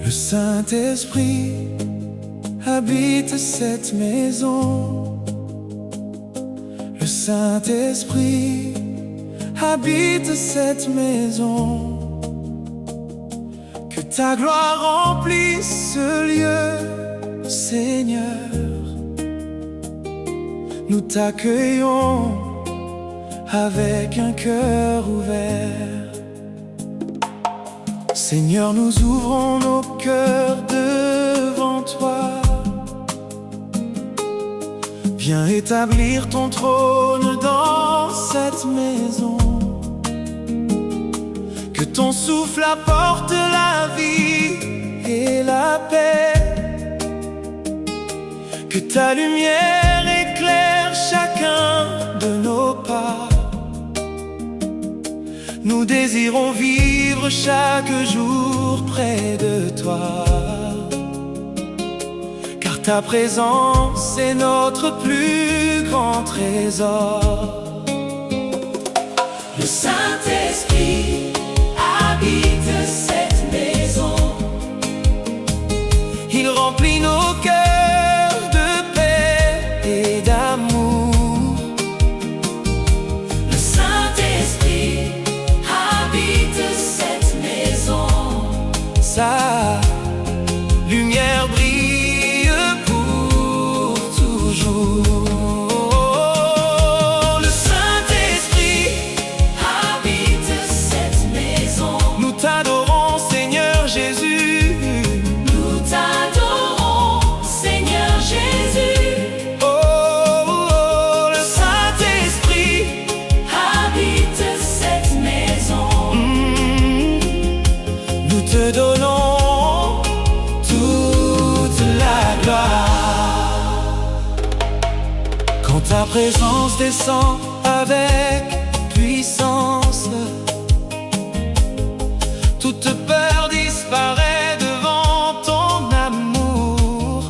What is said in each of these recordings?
Le Saint-Esprit habite cette maison. Le Saint-Esprit habite cette maison. Que ta gloire remplisse ce lieu, Seigneur. Nous t'accueillons avec un cœur ouvert. Seigneur, nous ouvrons nos cœurs devant toi. Viens établir ton trône dans cette maison. Que ton souffle apporte la vie et la paix. Que ta lumière éclaire chacun de nos pas. Nous désirons vivre chaque jour près de toi. Car ta présence est notre plus grand trésor. Le Saint-Esprit habite cette maison. Il remplit nos cœurs de paix et d'amour. Le Saint-Esprit habite cette maison. Sa lumière brille pour toujours. Le Saint-Esprit habite cette maison. Nous t'adorons, Seigneur Jésus. Nous t'adorons, Seigneur Jésus. Oh, oh, oh, le Saint-Esprit Habite cette maison. Nous te donnons toute la gloire. Quand ta présence descend avec puissance, toute peur disparaît devant ton amour.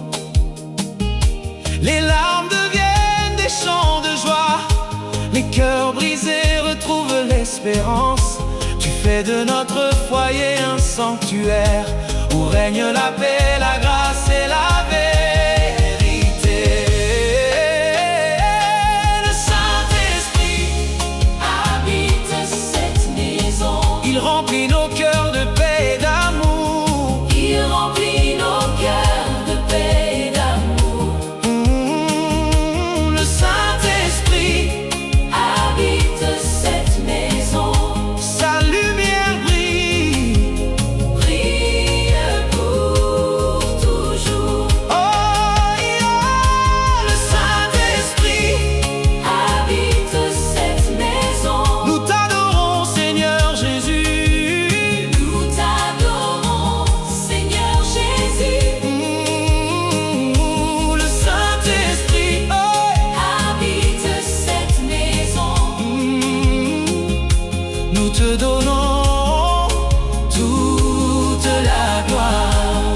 Les larmes deviennent des chants de joie. Les cœurs brisés retrouvent l'espérance. Tu fais de notre foyer un sanctuaire où règne la paix, la grâce et la vérité. Le Saint-Esprit Habite cette maison. il remplit nos cœurs de paix et d'amour. Il remplit nos cœurs de paix et d'amour. Le Saint-Esprit, Habite cette maison. sa lumière brille. Brille pour toujours. Oh, yeah, le Saint-Esprit, Habite cette maison. nous t'adorons, Seigneur Jésus. Nous t'adorons, Seigneur Jésus. Le Saint-Esprit, Habite cette maison. nous te donnons toute la gloire.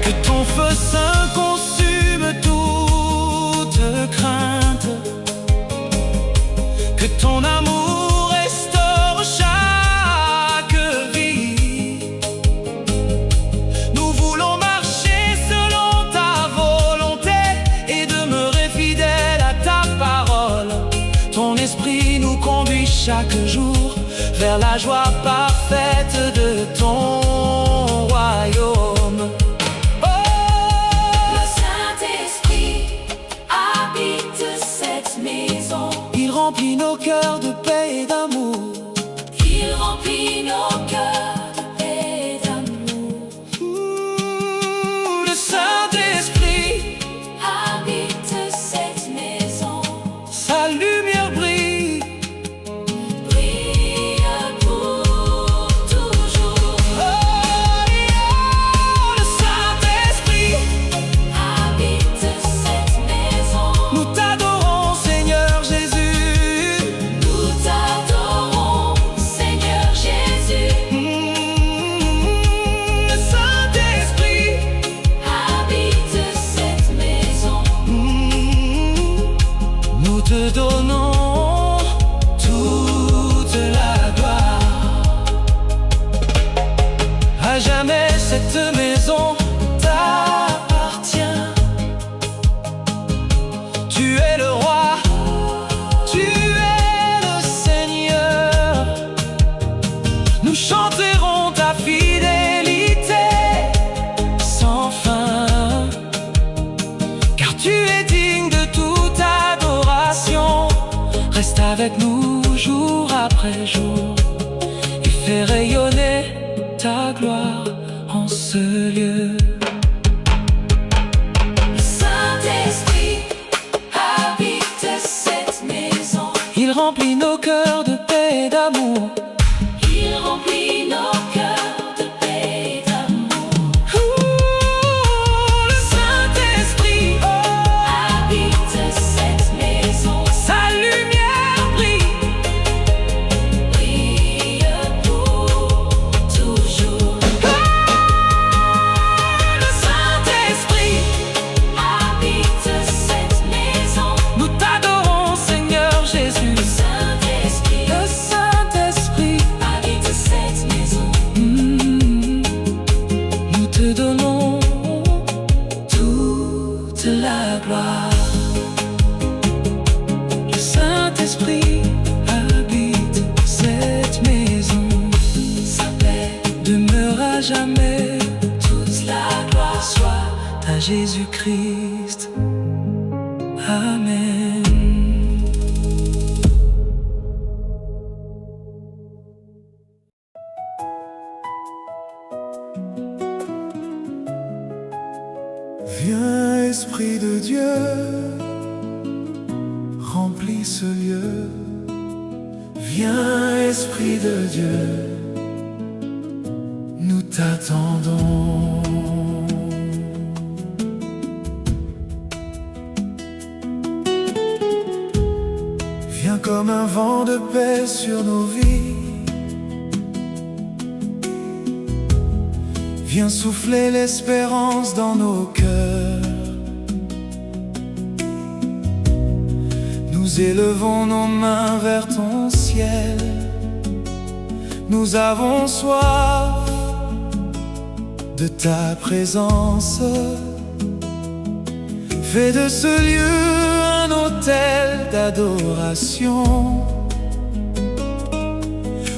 Que ton feu saint consume toute crainte. Que ton amour restaure chaque vie. Nous voulons marcher selon ta volonté et demeurer fidèles à ta parole. Ton esprit nous conduit chaque jour vers la joie parfaite de ton royaume. Oh, Le Saint-Esprit habite cette maison. il remplit nos cœurs de paix et d'amour. Il remplit nos cœurs de paix et d'amour. Le Saint-Esprit, Habite cette maison. sa lumière brille. Brille pour toujours. Oh, À jamais cette maison t'appartient. Tu es le roi, tu es le Seigneur. Nous chanterons ta fidélité sans fin, car tu es digne de toute adoration. Reste avec nous jour après jour et fais rayonner ta gloire en ce lieu. Le Saint-Esprit habite cette maison. Il remplit nos cœurs de paix et d'amour. Il remplit nos cœurs de paix et d'amour. Le Saint-Esprit Habite cette maison. sa lumière brille. Brille pour toujours. Le Saint-Esprit, Habite cette maison. nous t'adorons Seigneur Jésus. Le Saint-Esprit Le Saint-Esprit, habite cette maison. nous te donnons toute la gloire. Le Saint-Esprit habite cette maison. Sa paix, Demeure à jamais. toute la gloire soit À Jésus-Christ. Amen. Viens, Esprit de Dieu, remplis ce lieu. Viens, Esprit de Dieu, nous t'attendons. Viens comme un vent de paix sur nos vies. Viens souffler l'espérance dans nos cœurs. Nous élevons nos mains vers ton ciel. Nous avons soif de ta présence. Fais de ce lieu un autel d'adoration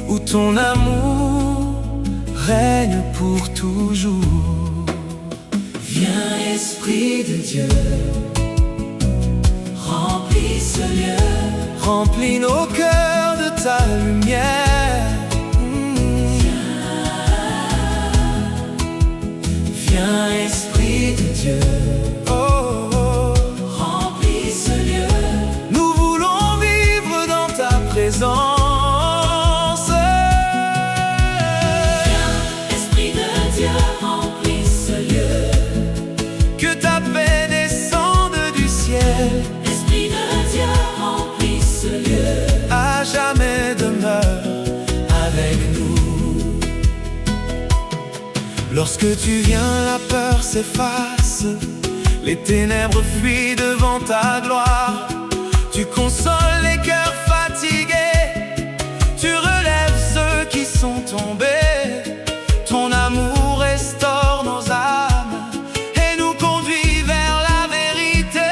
où ton amour règne pour toujours. Viens, Esprit de Dieu, remplis ce lieu. Remplis nos cœurs de ta lumière. Viens, Esprit de Dieu, Oh, oh. remplis ce lieu. Nous voulons vivre dans ta présence. Viens, Esprit de Dieu, remplis ce lieu. Que ta paix descende du ciel. Esprit de Dieu, remplis ce lieu. À jamais demeure avec nous. Lorsque tu viens, la peur s'efface. Les ténèbres fuient devant ta gloire. Tu consoles les cœurs fatigués. Tu relèves ceux qui sont tombés. Ton amour restaure nos âmes et nous conduit vers la vérité.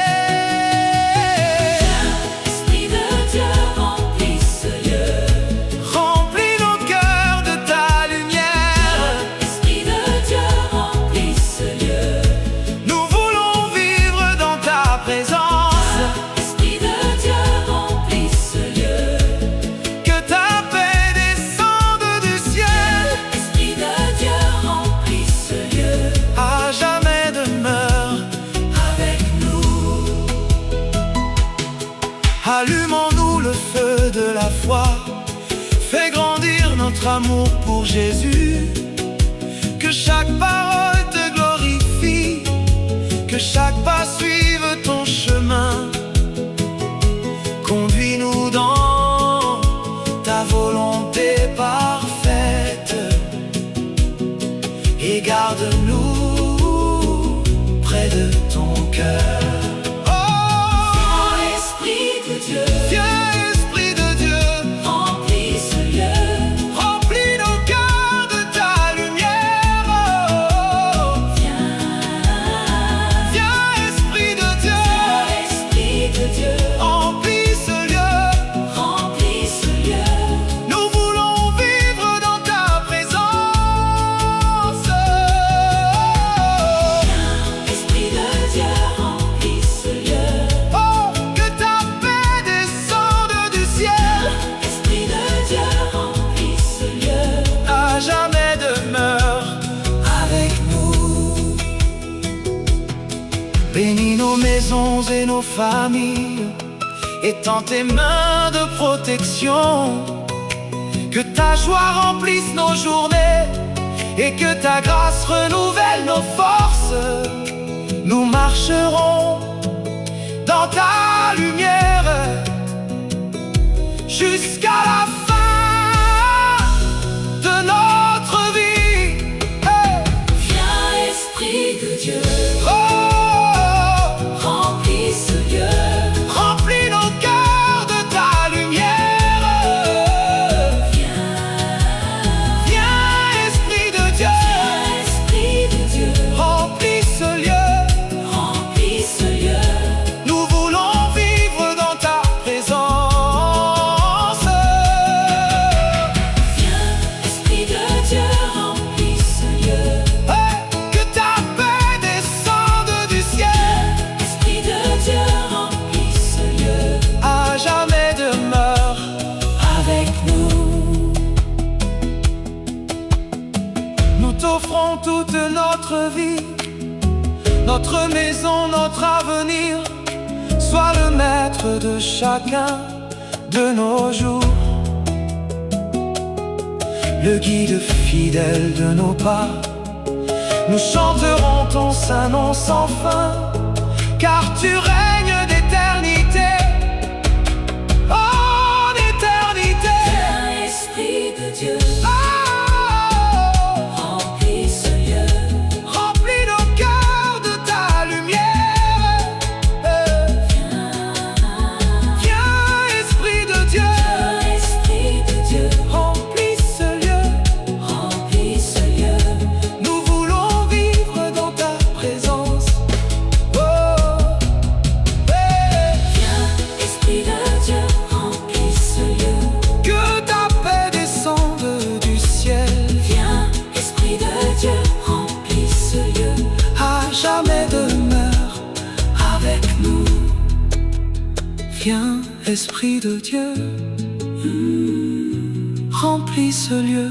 Esprit de Dieu, remplis ce lieu. Remplis nos cœurs de ta lumière. Esprit de Dieu, remplis ce lieu. Nous voulons vivre dans ta présence. Esprit de Dieu, remplis ce lieu. Que ta paix descende du ciel. Esprit de Dieu, remplis ce lieu. À jamais demeure Avec nous, Allumons-nous le feu de la foi. Fais grandir notre amour pour Jésus. Que chaque parole te glorifie. Que chaque pas suive ton chemin. Conduis-nous dans ta volonté parfaite. Et garde-nous près de ton cœur. Viens, Esprit de Dieu, Viens, Esprit de Dieu, remplis ce lieu. remplis nos cœurs de ta lumière. Bénis nos maisons et nos familles, étends tes mains de protection. Que ta joie remplisse nos journées et que ta grâce renouvelle nos forces. Nous marcherons dans ta lumière jusqu'à la fin de notre vie. Hey! Viens, Esprit de Dieu, Oh, remplis ce lieu. remplis nos cœurs de ta lumière. Viens, Esprit de Dieu, Viens, Esprit de Dieu, remplis ce lieu. remplis ce lieu. Nous voulons vivre dans ta présence. Viens, Esprit de Dieu, remplis ce lieu. Hey, que ta paix descende du ciel, Esprit de Dieu, remplis ce lieu. à jamais demeure. Avec nous, Nous t'offrons toute notre vie, notre maison, notre avenir. Sois le maître de chacun de nos jours, le guide fidèle de nos pas. Nous chanterons ton saint nom sans fin, car tu règnes d'éternité en éternité. viens, Esprit de Dieu, Oh, remplis ce lieu. remplis nos cœurs de ta lumière. Viens, Esprit de Dieu, Viens, Esprit de Dieu, remplis ce lieu. remplis ce lieu. Nous voulons vivre dans ta présence. Oh, hey. Viens, Esprit de Dieu, remplis ce lieu. Que ta paix descende du ciel, Viens, Esprit de Dieu, remplis ce lieu. à jamais demeure avec nous. Viens, Esprit de Dieu, remplis ce lieu.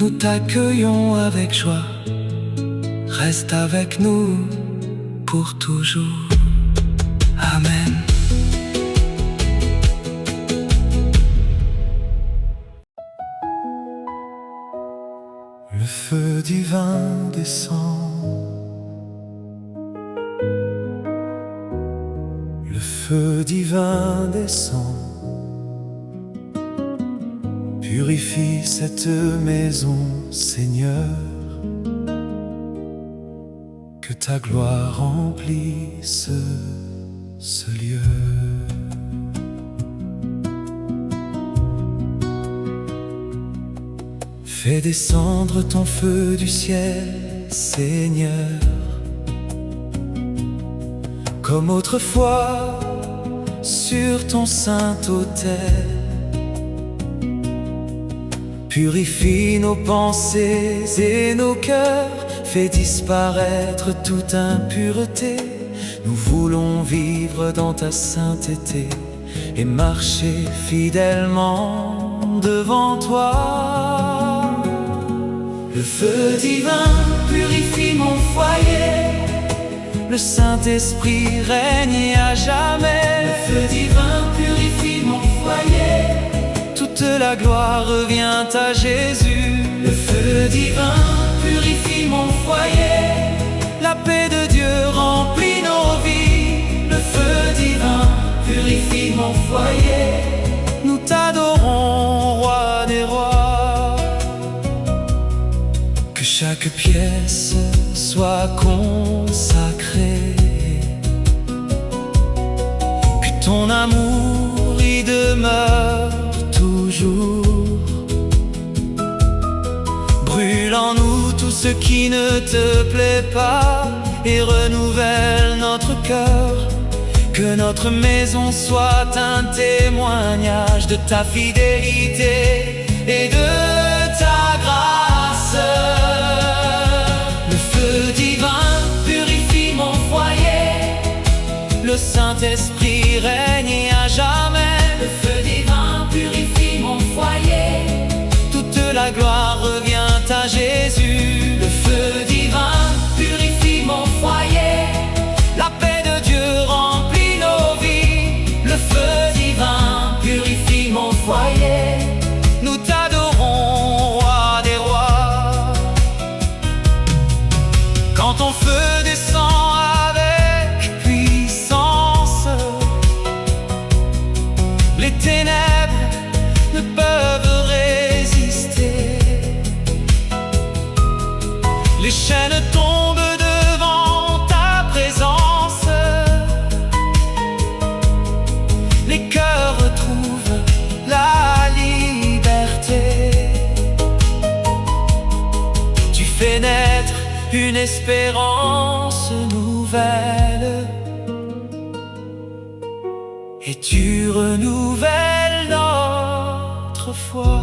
Nous t'accueillons avec joie. Reste avec nous pour toujours. Amen. Le feu divin descend. Le feu divin descend. Purifie cette maison, Seigneur. Que ta gloire remplisse ce lieu. Fais descendre ton feu du ciel, Seigneur, comme autrefois sur ton saint autel. Purifie nos pensées et nos cœurs, fais disparaître toute impureté. Nous voulons vivre dans ta sainteté et marcher fidèlement devant toi. Le feu divin purifie mon foyer, le Saint-Esprit règne à jamais. Le feu divin purifie mon foyer, toute la gloire revient à Jésus. Le feu divin purifie mon foyer, la paix de Dieu remplit nos vies. Le feu divin purifie mon foyer, nous t'adorons, roi des rois. Que chaque pièce soit consacrée, que ton amour y demeure toujours. Brûle en nous tout ce qui ne te plaît pas et renouvelle notre cœur. Que notre maison soit un témoignage de ta fidélité et de ta grâce. Le feu divin purifie mon foyer, le Saint-Esprit règne à jamais. Le feu divin purifie mon foyer, toute la gloire revient à Jésus. Le feu divin purifie mon foyer, quand ton feu descend avec puissance. Les ténèbres ne peuvent résister. Les chaînes tombent devant ta présence. Les cœurs retrouvent la liberté. Tu fais naître une espérance nouvelle, et tu renouvelles notre foi.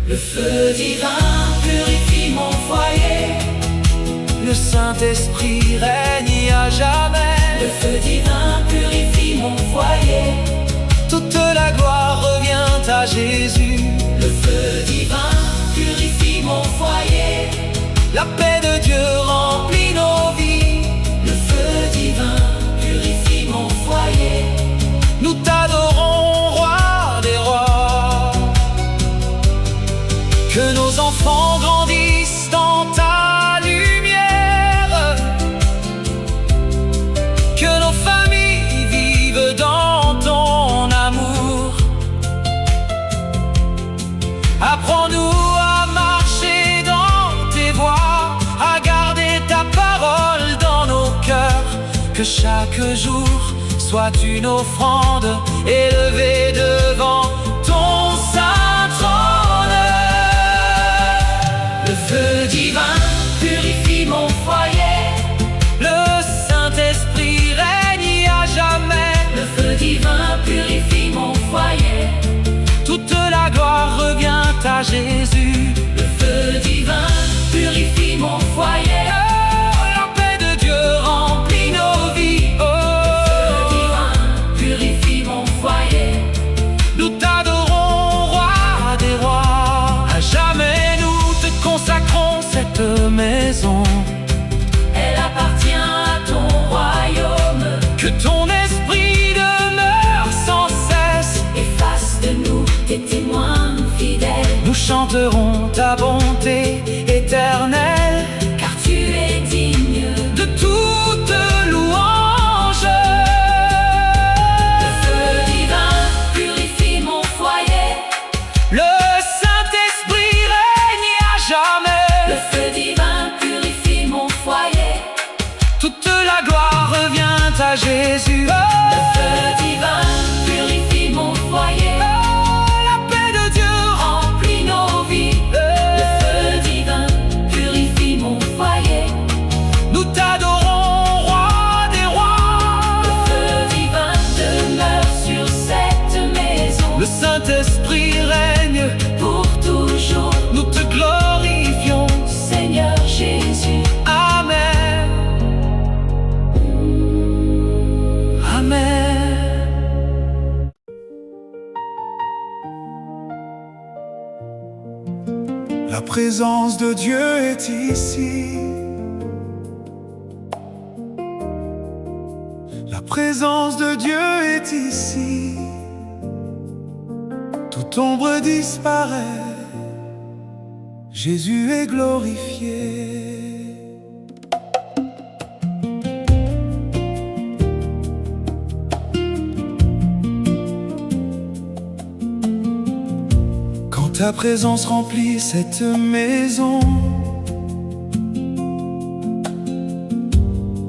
Le feu divin purifie mon foyer. Le Saint-Esprit règne à jamais. Le feu divin purifie mon foyer. Toute la gloire revient à Jésus. Le feu divin purifie mon foyer. La paix de Dieu remplit nos vies. Le feu divin purifie mon foyer. Nous t'adorons, roi des rois. Que nos enfants grandissent dans ta lumière. Que nos familles vivent dans ton amour. Apprends-nous à marcher dans tes voies, à garder ta parole dans nos cœurs. Que chaque jour soit une offrande élevée devant ton saint trône. Le feu divin purifie mon foyer. Le Saint-Esprit règne à jamais. Le feu divin purifie mon foyer. Toute la gloire revient à Jésus. Le feu divin purifie mon foyer. La paix de Dieu remplit nos vies. Le feu divin purifie mon foyer. Nous t'adorons, roi des rois. À jamais nous te consacrons cette maison. Elle appartient à ton royaume. Que ton esprit demeure sans cesse. Et fasse de nous des témoins fidèles. Nous chanterons ta bonté éternelle. Car tu es digne De toute louange. Le feu divin purifie mon foyer. Le Saint-Esprit règne à jamais. Le feu divin purifie mon foyer. Toute la gloire revient à Jésus. Le feu divin purifie mon foyer. La paix de Dieu Remplit nos vies. Le feu divin purifie mon foyer. Nous t'adorons, roi des rois. Le feu divin demeure sur cette maison. Le Saint-Esprit règne. Pour toujours, Nous te glorifions. Seigneur Jésus. Amen. Amen. La présence de Dieu est ici. La présence de Dieu est ici. Toute ombre disparaît. Jésus est glorifié. Quand ta présence remplit cette maison,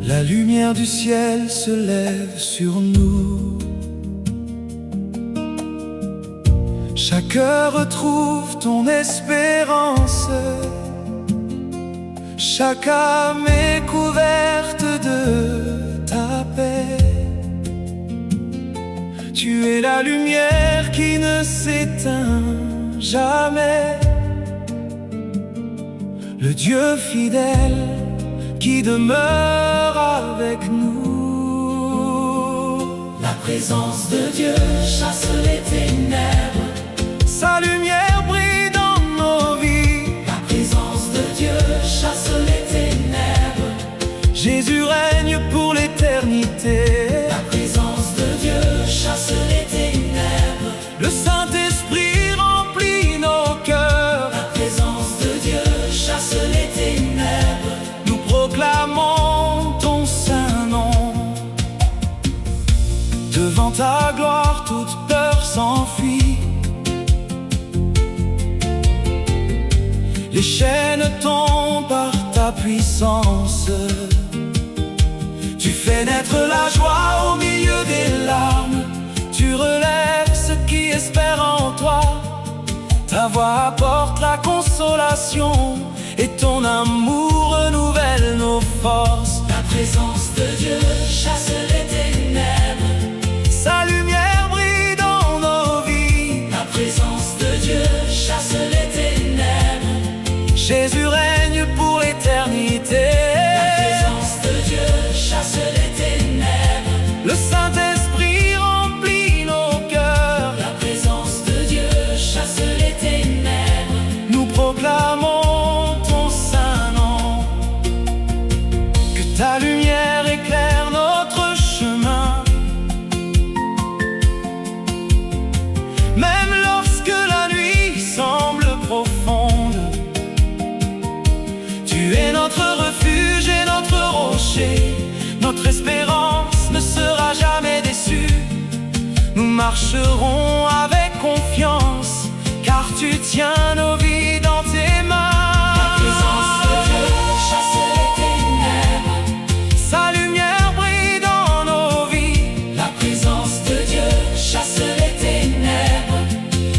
la lumière du ciel se lève sur nous. Chaque cœur retrouve ton espérance. Chaque âme est couverte de ta paix. Tu es la lumière qui ne s'éteint jamais. Le Dieu fidèle qui demeure avec nous. La présence de Dieu chasse les ténèbres. Sa lumière brille dans nos vies. La présence de Dieu chasse les ténèbres. Jésus règne pour l'éternité. La présence de Dieu chasse les ténèbres. Le Saint-Esprit remplit nos cœurs. La présence de Dieu chasse les ténèbres. Les chaînes tombent par ta puissance. Tu fais naître la joie au milieu des larmes. Tu relèves ceux qui espèrent en toi. Ta voix apporte la consolation et ton amour renouvelle nos forces. La présence de Dieu chasse les ténèbres. Sa lumière brille dans nos vies. La présence de Dieu chasse les ténèbres. Jésus règne pour l'éternité. La présence de Dieu chasse les ténèbres. Le Saint-Esprit remplit nos cœurs. La présence de Dieu chasse les ténèbres. Nous proclamons ton saint nom. Que ta lumière éclaire notre chemin. Même lorsque la nuit semble profonde, tu es notre refuge et notre rocher. Notre espérance ne sera jamais déçue. Nous marcherons avec confiance, car tu tiens nos vies dans tes mains. La présence de Dieu chasse les ténèbres. Sa lumière brille dans nos vies. La présence de Dieu chasse les ténèbres.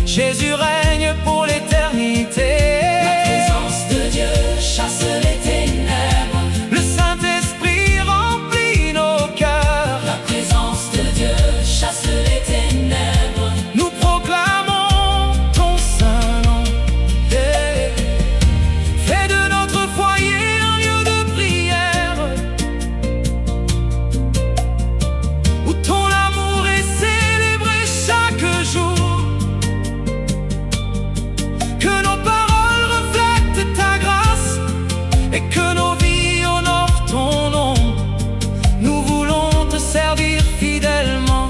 Jésus règne pour l'éternité. La présence de Dieu chasse les ténèbres. Le Saint-Esprit remplit nos cœurs. La présence de Dieu chasse les ténèbres. Nous proclamons ton saint nom. Fais de notre foyer un lieu de prière, où ton amour est célébré chaque jour. Que nos paroles reflètent ta grâce et que nos vies honorent ton nom. Nous voulons te servir fidèlement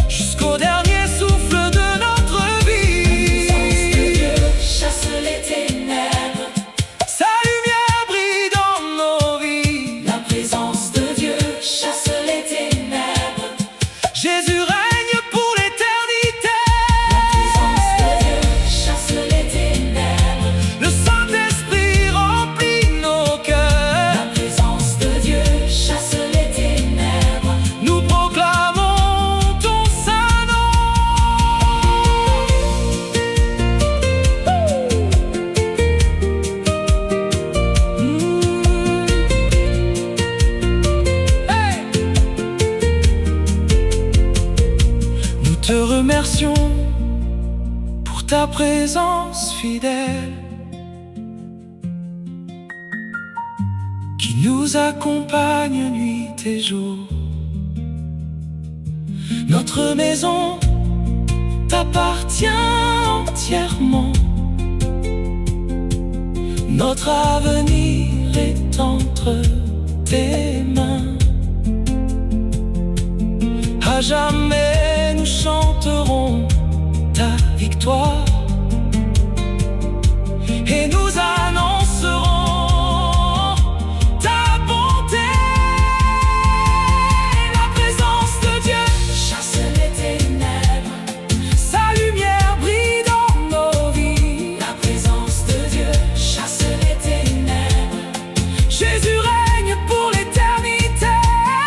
jusqu'au dernier souffle de notre vie. La présence de Dieu chasse les ténèbres. Sa lumière brille dans nos vies. La présence de Dieu chasse les ténèbres. Jésus règne pour l'éternité. La présence de Dieu chasse les ténèbres. Le Saint-Esprit remplit nos cœurs. La présence de Dieu chasse les ténèbres. Nous proclamons ton saint nom. Hey! Nous te remercions pour ta présence fidèle qui nous accompagne nuit et jour. Notre maison t'appartient entièrement. Notre avenir est entre tes mains. À jamais nous chanterons ta victoire et nous annoncerons ta bonté. La présence de Dieu Chasse les ténèbres. sa lumière brille dans nos vies. La présence de Dieu chasse les ténèbres. Jésus règne pour l'éternité.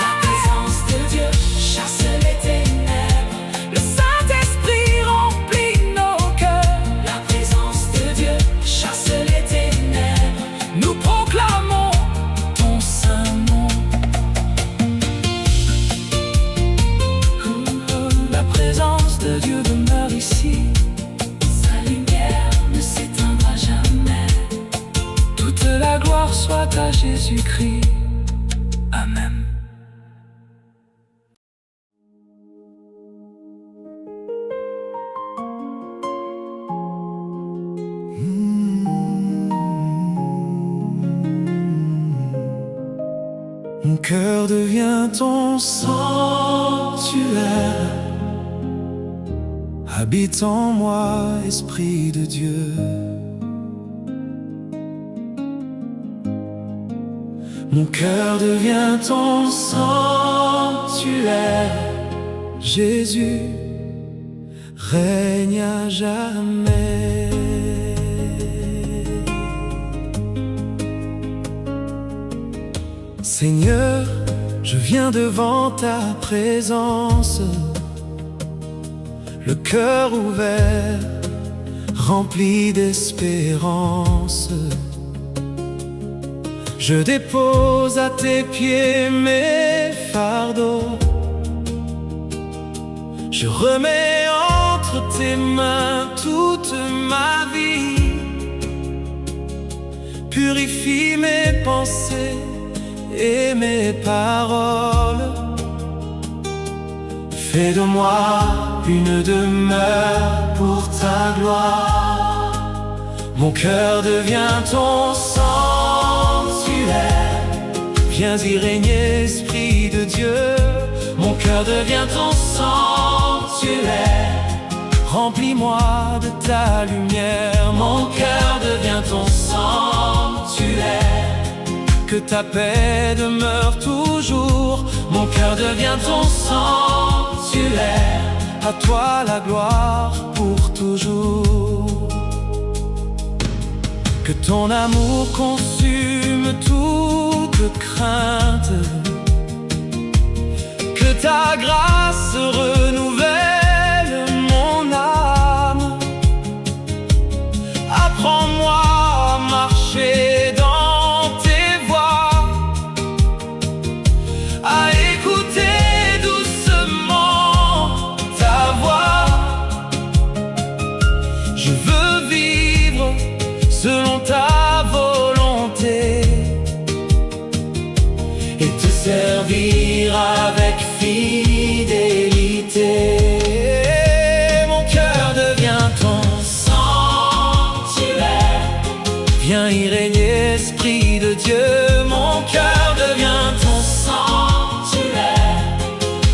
La présence de Dieu chasse les ténèbres. Le Saint-Esprit remplit nos cœurs. La présence de Dieu chasse les ténèbres. Nous proclamons ton saint nom. La présence de Dieu demeure ici. Sa lumière ne s'éteindra jamais. Toute la gloire soit à Jésus-Christ. Amen. Mon cœur devient ton sanctuaire. Habite en moi, Esprit de Dieu. Mon cœur devient ton sanctuaire. Jésus règne à jamais. Seigneur, je viens devant ta présence, le cœur ouvert, rempli d'espérance. Je dépose à tes pieds mes fardeaux, je remets entre tes mains toute ma vie. Purifie mes pensées et mes paroles. Fais de moi une demeure pour ta gloire. Mon cœur devient ton sanctuaire. Viens y régner, Esprit de Dieu. Mon cœur devient ton sanctuaire. Remplis-moi de ta lumière. Mon cœur devient ton sanctuaire. Que ta paix demeure toujours. Mon cœur devient ton sanctuaire. À toi la gloire pour toujours. Que ton amour consume toute crainte. Que ta grâce renouvelle mon âme. Apprends-moi à marcher dans tes voies, à écouter doucement ta voix. Je veux vivre selon ta volonté et te servir avec fidélité. Mon cœur devient ton sanctuaire. Viens y régner, Esprit de Dieu. Mon cœur devient ton sanctuaire.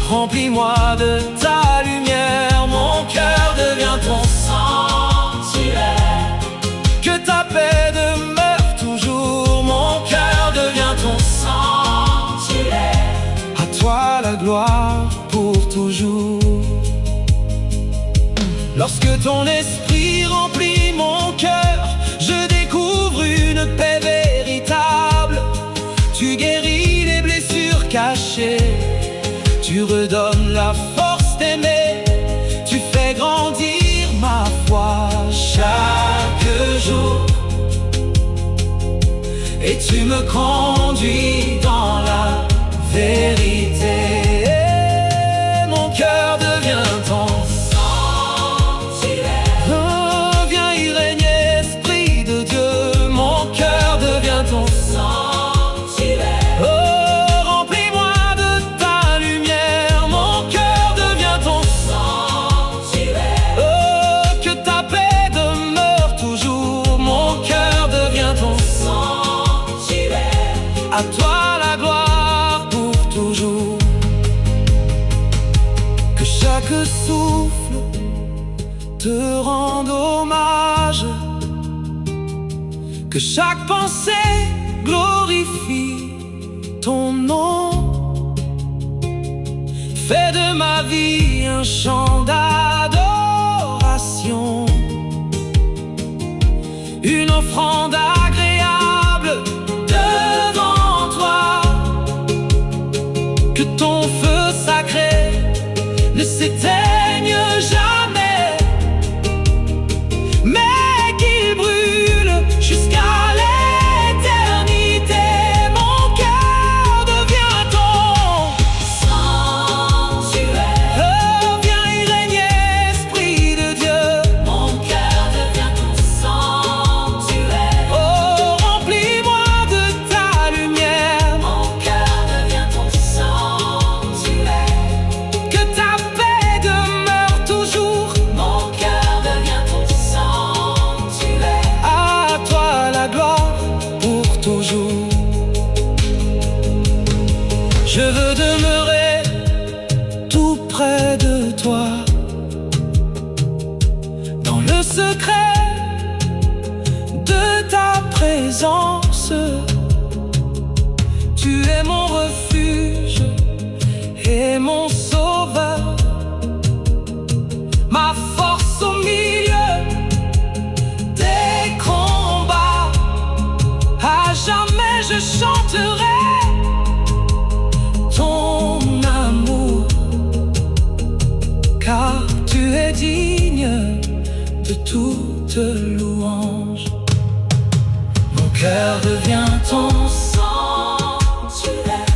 Remplis-moi de ta lumière. Mon cœur devient ton sanctuaire. Que ta paix demeure toujours. Mon cœur devient ton sanctuaire. À toi la gloire pour toujours. Lorsque ton esprit remplit mon cœur, je découvre une paix véritable. Tu guéris les blessures cachées. Tu redonnes la force d'aimer. Tu fais grandir ma foi chaque jour. Et tu me conduis dans la vérité. Mon cœur devient ton sanctuaire. Oh, viens y régner, Esprit de Dieu. Mon cœur devient ton sanctuaire. Oh, remplis-moi de ta lumière. Mon cœur devient ton sanctuaire. Oh, que ta paix demeure toujours. Mon cœur devient ton sanctuaire. À toi la gloire pour toujours. Que chaque souffle te rende hommage. Que chaque pensée glorifie ton nom. Fais de ma vie un chant d'adoration, une offrande agréable devant toi. Que ton feu sacré ne s'éteigne jamais, mais qu'il brûle jusqu'à l'éternité. Mon cœur devient ton sanctuaire. Oh, viens y régner, Esprit de Dieu. Mon cœur devient ton sanctuaire. Oh, toute louange. Mon cœur devient ton sanctuaire.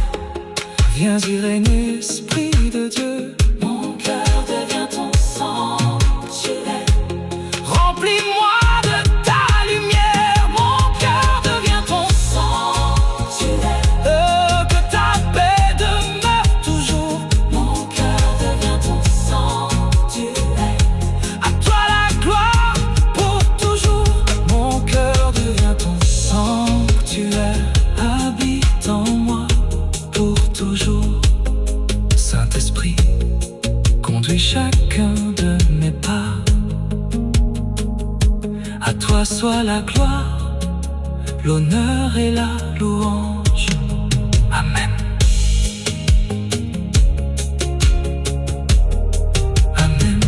Viens y régner, Esprit de Dieu. Mon cœur devient ton sanctuaire. Remplis-moi de ta lumière. Mon cœur devient ton sanctuaire. Que ta paix demeure toujours. Mon cœur devient ton sanctuaire. À toi la gloire pour toujours. Mon cœur devient ton sanctuaire. Habite en moi pour toujours. Saint-Esprit, conduis chacun de mes pas. À toi soit la gloire, l'honneur et la louange. Amen. Amen.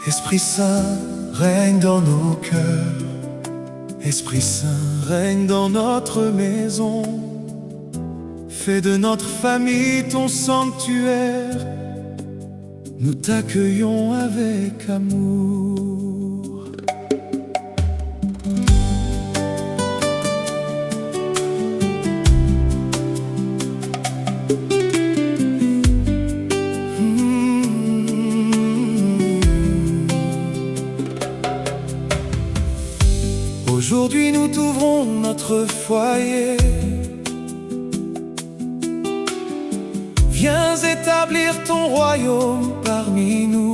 Esprit Saint, règne dans nos cœurs. Esprit Saint, règne dans notre maison. Fais de notre famille ton sanctuaire. Nous t'accueillons avec amour. Aujourd'hui nous t'ouvrons notre foyer. Viens établir ton royaume parmi nous.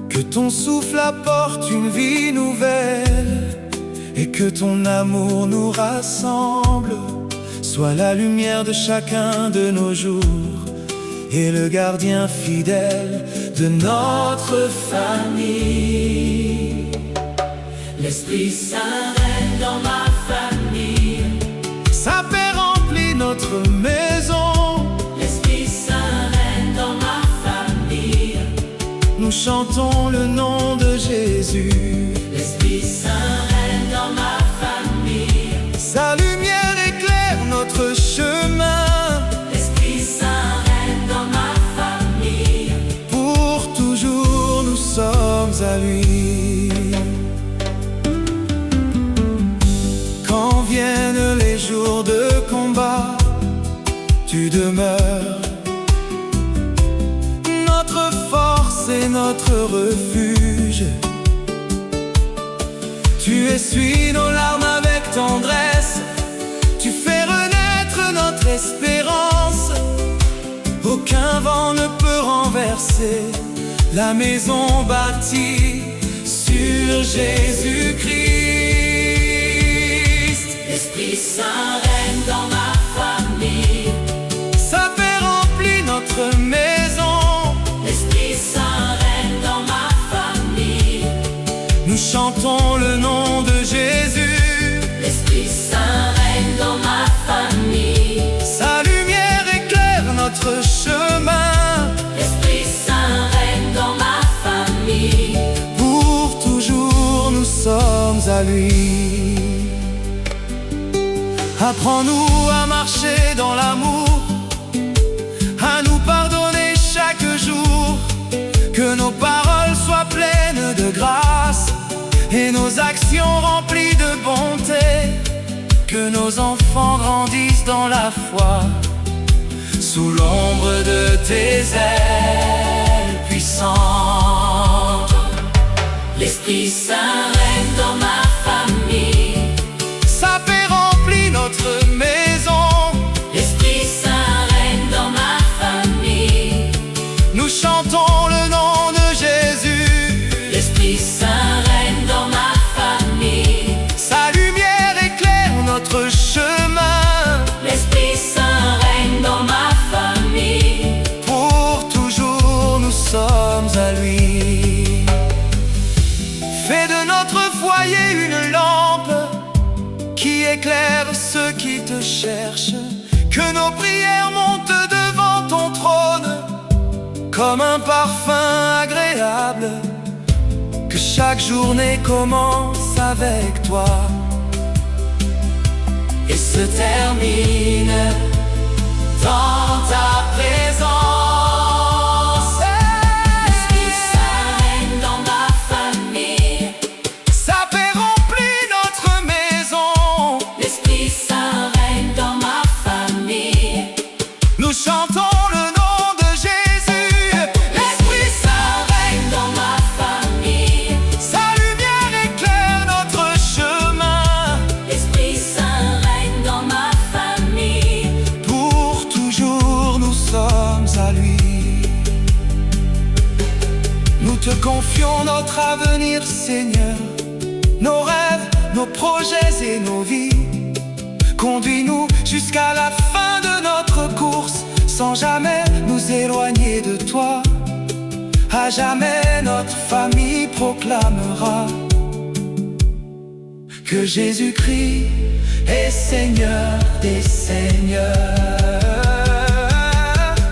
Que ton souffle apporte une vie nouvelle et que ton amour nous rassemble. Sois la lumière de chacun de nos jours et le gardien fidèle de notre famille. L'Esprit Saint règne dans ma famille. Sa paix remplit notre maison. L'Esprit Saint règne dans ma famille. Nous chantons le nom de Jésus. L'Esprit Saint règne dans ma famille. Sa lumière éclaire notre chemin. L'Esprit Saint règne dans ma famille. Pour toujours nous sommes à lui. Quand viennent les jours de combat, tu demeures notre force et notre refuge. Tu essuies nos larmes avec tendresse. Tu fais renaître notre espérance. Aucun vent ne peut renverser la maison bâtie sur Jésus-Christ. L'Esprit Saint règne dans ma famille. Sa paix remplit notre maison. L'Esprit Saint règne dans ma famille. Nous chantons le nom de Jésus. L'Esprit Saint règne dans ma famille. Sa lumière éclaire notre chemin. L'Esprit Saint règne dans ma famille. Pour toujours nous sommes à lui. Apprends-nous à marcher dans l'amour, à nous pardonner chaque jour. Que nos paroles soient pleines de grâce et nos actions remplies de bonté. Que nos enfants grandissent dans la foi, sous l'ombre de tes ailes puissantes. L'Esprit Saint règne dans ma famille. Sa paix remplit notre maison. L'Esprit Saint règne dans ma famille. Nous chantons le nom de Jésus. L'Esprit Saint règne dans ma famille. Sa lumière éclaire notre chemin. L'Esprit Saint règne dans ma famille. Pour toujours nous sommes à lui. Fais de notre foyer une lampe qui éclaire ceux qui te cherchent. Que nos prières montent devant ton trône comme un parfum agréable. Que chaque journée commence avec toi. et se termine dans ta présence. L'Esprit Saint règne dans ma famille. Sa paix remplit notre maison. L'Esprit Saint règne dans ma famille. Nous chantons le nom de Jésus. L'Esprit Saint règne dans ma famille. Sa lumière éclaire notre chemin. L'Esprit Saint règne dans ma famille. Pour toujours nous sommes à lui. Nous te confions notre avenir, Seigneur, nos rêves, nos projets et nos vies. Conduis-nous jusqu'à la fin de notre course, sans jamais nous éloigner de toi. À jamais notre famille proclamera que Jésus-Christ est Seigneur des Seigneurs.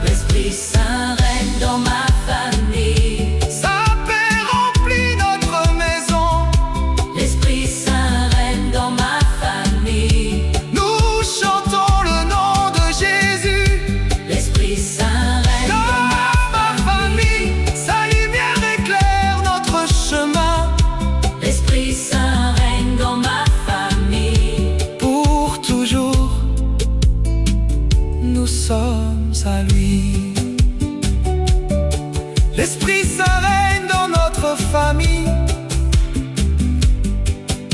L'Esprit Saint règne dans ma famille. Sa paix remplit notre maison. L'Esprit Saint règne dans ma famille. Nous chantons le nom de Jésus. L'Esprit Saint règne Dans ma famille, sa lumière éclaire notre chemin. L'Esprit Saint règne dans ma famille. Pour toujours, nous sommes à lui. L'Esprit Saint règne dans notre famille.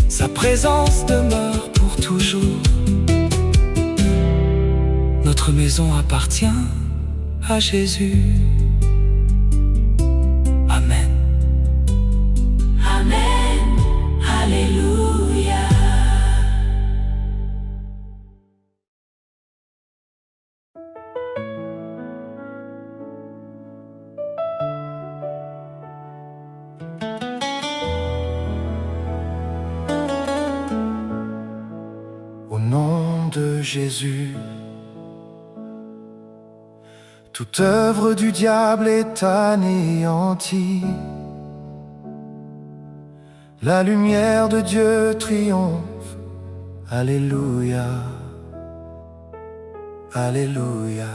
Sa présence demeure pour toujours. Notre maison appartient à Jésus. Amen. Amen. Alléluia. Au nom de Jésus, toute œuvre du diable est anéantie. La lumière de Dieu triomphe. Alléluia. Alléluia.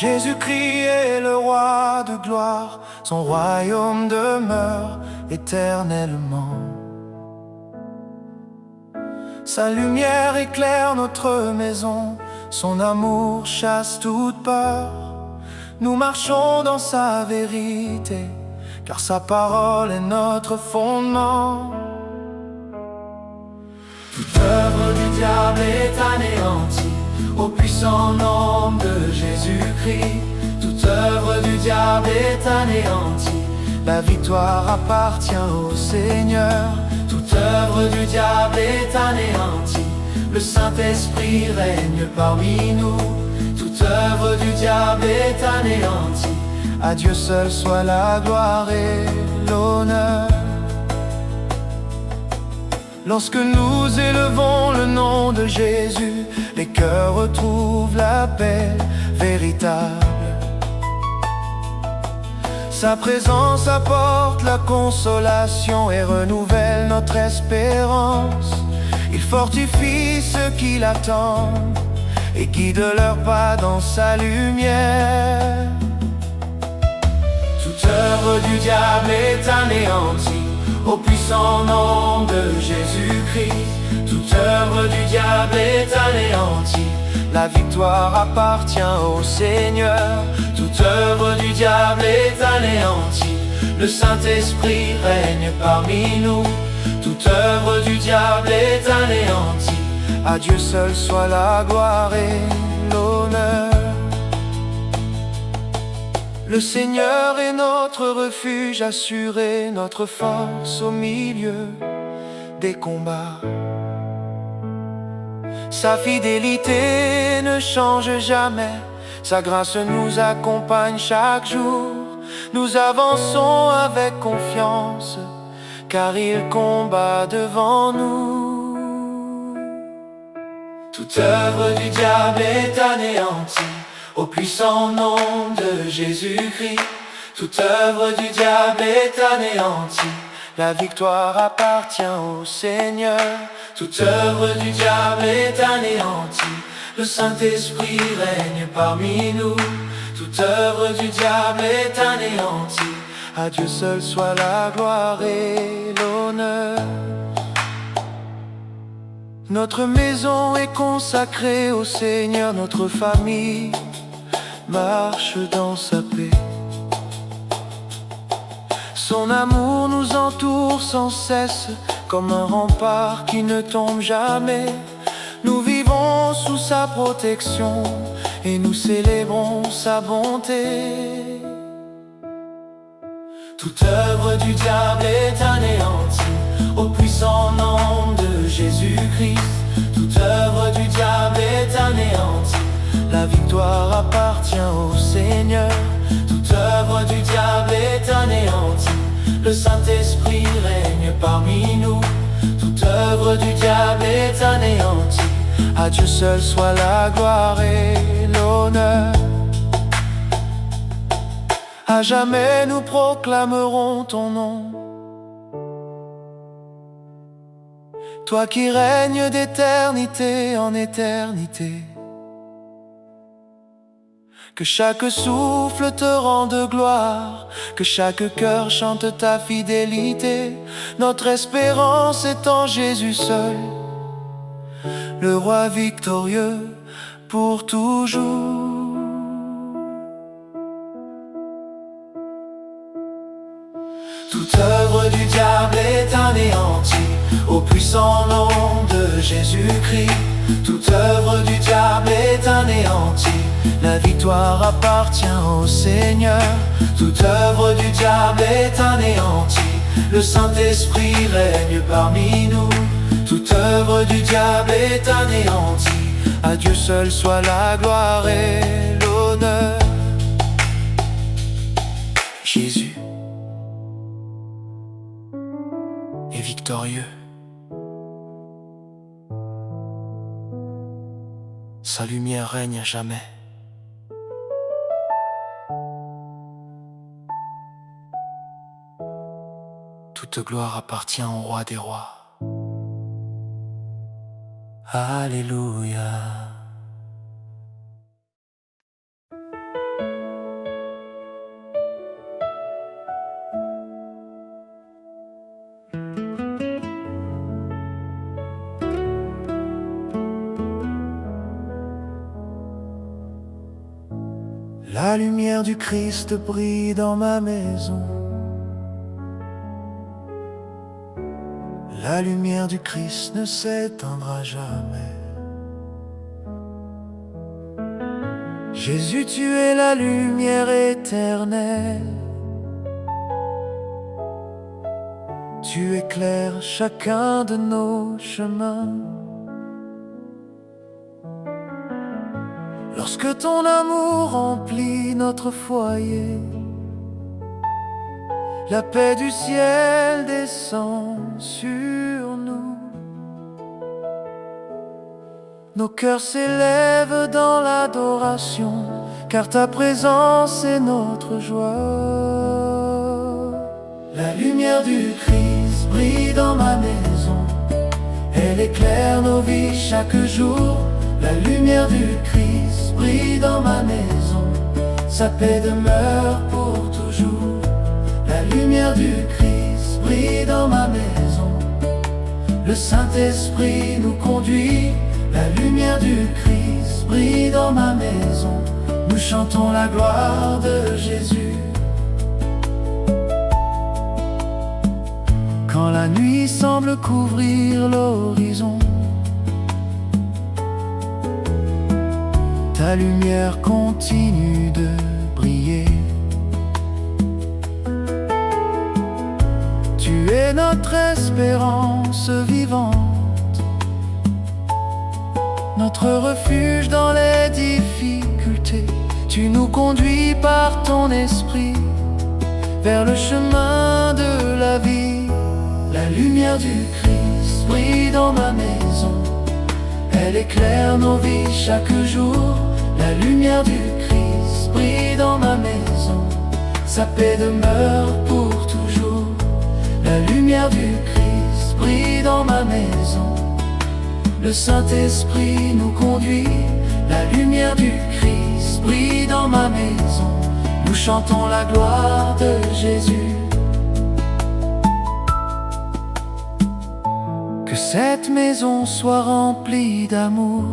Jésus-Christ est le roi de gloire, son royaume demeure éternellement. Sa lumière éclaire notre maison, son amour chasse toute peur. Nous marchons dans sa vérité, car sa parole est notre fondement. Toute œuvre du diable est anéantie au puissant nom de Jésus-Christ. Toute œuvre du diable est anéantie. La victoire appartient au Seigneur. Toute œuvre du diable est anéantie. Le Saint-Esprit règne parmi nous. Toute œuvre du diable est anéantie. À Dieu seul soit la gloire et l'honneur. Lorsque nous élevons le nom de Jésus, les cœurs retrouvent la paix véritable. Sa présence apporte la consolation et renouvelle notre espérance. Il fortifie ceux qui l'attendent et guide leurs pas dans sa lumière. Toute œuvre du diable est anéantie au puissant nom de Jésus-Christ. Toute œuvre du diable est anéantie. La victoire appartient au Seigneur. Toute œuvre du diable est anéantie. Le Saint-Esprit règne parmi nous. Toute œuvre du diable est anéantie. À Dieu seul soit la gloire et l'honneur. Le Seigneur est notre refuge assuré, notre force au milieu des combats. Sa fidélité ne change jamais, sa grâce nous accompagne chaque jour. Nous avançons avec confiance, car il combat devant nous. Toute œuvre du diable est anéantie au puissant nom de Jésus-Christ. Toute œuvre du diable est anéantie. La victoire appartient au Seigneur. Toute œuvre du diable est anéantie. Le Saint-Esprit règne parmi nous. Toute œuvre du diable est anéantie. À Dieu seul soit la gloire et l'honneur. Notre maison est consacrée au Seigneur. Notre famille marche dans sa paix. Son amour nous entoure sans cesse, comme un rempart qui ne tombe jamais. Nous vivons sous sa protection et nous célébrons sa bonté. Toute œuvre du diable est anéantie au puissant nom de Jésus-Christ. Toute œuvre du diable est anéantie. La victoire appartient au Seigneur. Toute œuvre du diable est anéantie. Le Saint-Esprit règne parmi nous. Toute œuvre du diable est anéantie. À Dieu seul soit la gloire et l'honneur. À jamais nous proclamerons ton nom. Toi qui règnes d'éternité en éternité. Que chaque souffle te rende gloire, que chaque cœur chante ta fidélité. Notre espérance est en Jésus seul, le roi victorieux pour toujours. Toute œuvre du diable est anéantie au puissant nom de Jésus-Christ. Toute œuvre du diable est anéantie. La victoire appartient au Seigneur. Toute œuvre du diable est anéantie. Le Saint-Esprit règne parmi nous. Toute œuvre du diable est anéantie. À Dieu seul soit la gloire et l'honneur. Jésus est victorieux. Sa lumière règne à jamais. Toute gloire appartient au roi des rois. Alléluia. La lumière du Christ brille dans ma maison. La lumière du Christ ne s'éteindra jamais. Jésus, tu es la lumière éternelle. Tu éclaires chacun de nos chemins. Lorsque ton amour remplit notre foyer, la paix du ciel descend sur nous. Nos cœurs s'élèvent dans l'adoration, car ta présence est notre joie. La lumière du Christ brille dans ma maison. Elle éclaire nos vies chaque jour. La lumière du Christ brille dans ma maison. Sa paix demeure pour toujours. La lumière du Christ brille dans ma maison. Le Saint-Esprit nous conduit. La lumière du Christ brille dans ma maison. Nous chantons la gloire de Jésus. Quand la nuit semble couvrir l'horizon, ta lumière continue de briller. Tu es notre espérance vivante, notre refuge dans les difficultés. Tu nous conduis par ton esprit vers le chemin de la vie. La lumière du Christ brille dans ma maison. Elle éclaire nos vies chaque jour. La lumière du Christ brille dans ma maison. Sa paix demeure pour toujours. La lumière du Christ brille dans ma maison. Le Saint-Esprit nous conduit. La lumière du Christ brille dans ma maison. Nous chantons la gloire de Jésus. Que cette maison soit remplie d'amour,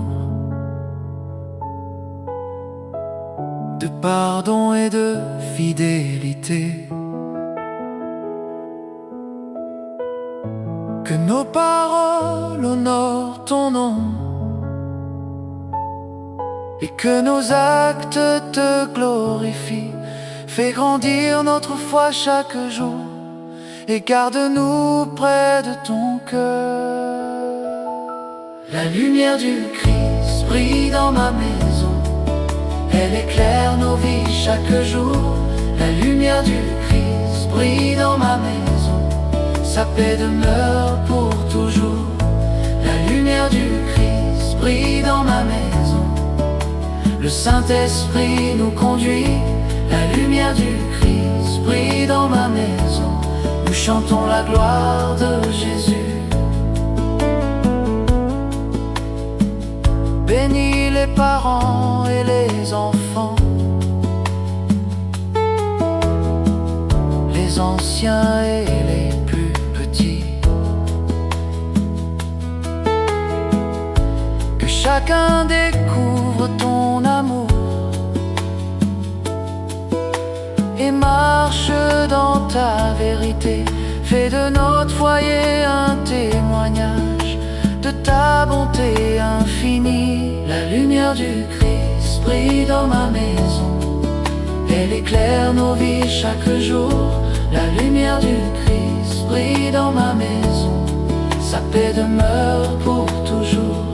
de pardon et de fidélité. Que nos paroles honorent ton nom et que nos actes te glorifient. Fais grandir notre foi chaque jour et garde-nous près de ton cœur. La lumière du Christ brille dans ma maison. Elle éclaire nos vies chaque jour. La lumière du Christ brille dans ma maison. Sa paix demeure pour toujours. La lumière du Christ brille dans ma maison. Le Saint-Esprit nous conduit. La lumière du Christ brille dans ma maison. Nous chantons la gloire de Jésus. Bénis les parents et les enfants, les anciens et les plus petits. Que chacun découvre ton amour et marche dans ta vérité. Fais de notre foyer un témoignage de ta bonté infinie. La lumière du Christ brille dans ma maison. Elle éclaire nos vies chaque jour. La lumière du Christ brille dans ma maison. Sa paix demeure pour toujours.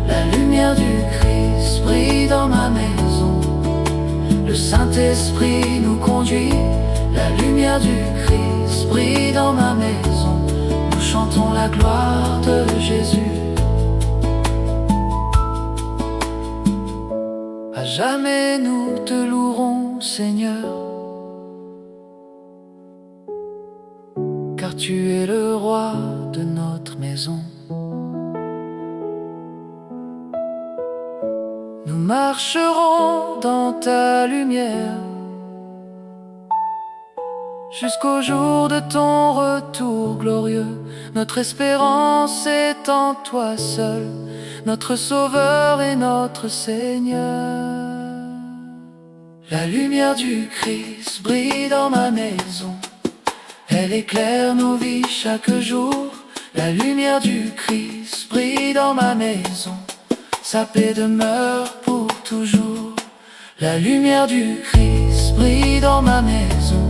La lumière du Christ brille dans ma maison. Le Saint-Esprit nous conduit. La lumière du Christ brille dans ma maison. Nous chantons la gloire de Jésus. À jamais nous te louerons, Seigneur, car tu es le roi de notre maison. Nous marcherons dans ta lumière jusqu'au jour de ton retour glorieux. Notre espérance est en toi seul, notre Sauveur et notre Seigneur. La lumière du Christ brille dans ma maison. Elle éclaire nos vies chaque jour. La lumière du Christ brille dans ma maison. Sa paix demeure pour toujours. La lumière du Christ brille dans ma maison.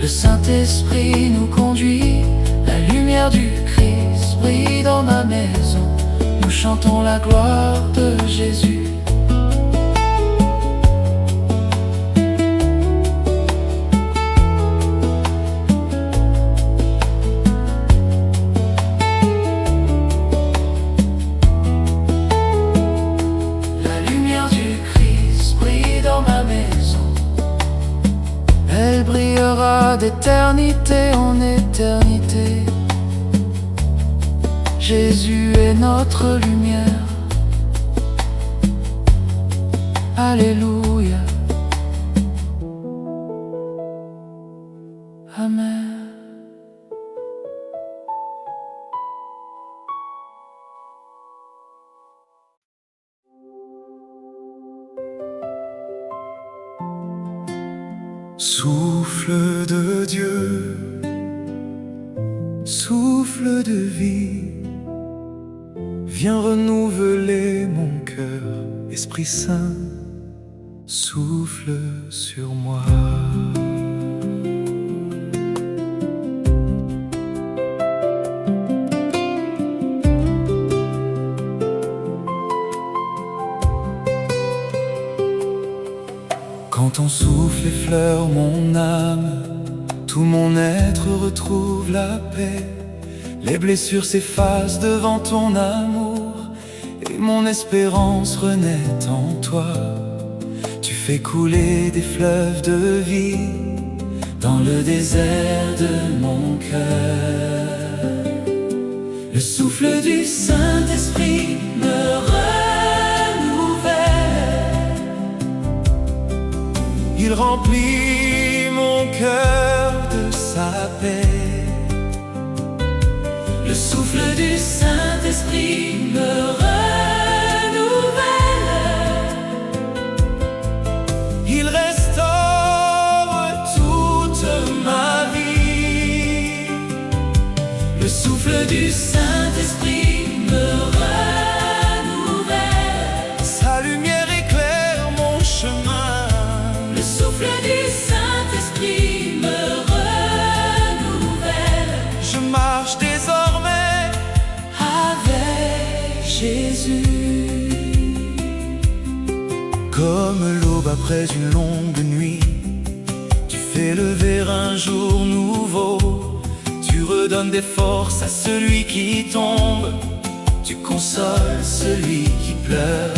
Le Saint-Esprit nous conduit. La lumière du Christ brille dans ma maison. Nous chantons la gloire de Jésus. La lumière du Christ brille dans ma maison. Elle brillera d'éternité en éternité. Jésus est notre lumière. Alléluia. Amen. Souffle de Dieu, souffle de vie, viens renouveler mon cœur. Esprit Saint, souffle sur moi. Quand ton souffle effleure mon âme, tout mon être retrouve la paix. Les blessures s'effacent devant ton amour, et mon espérance renaît en toi. Tu fais couler des fleuves de vie dans le désert de mon cœur. Le souffle du Saint-Esprit me renouvelle. Il remplit mon cœur de sa paix. Le souffle du Saint-Esprit me renouvelle. Il restaure toute ma vie. Le souffle du Saint-Esprit me renouvelle. Sa lumière éclaire mon chemin. Le souffle du Saint-Esprit me renouvelle. Je marche désormais Avec Jésus. comme l'aube après une longue nuit. Tu fais lever un jour nouveau. Tu redonnes des forces à celui qui tombe. Tu consoles celui qui pleure.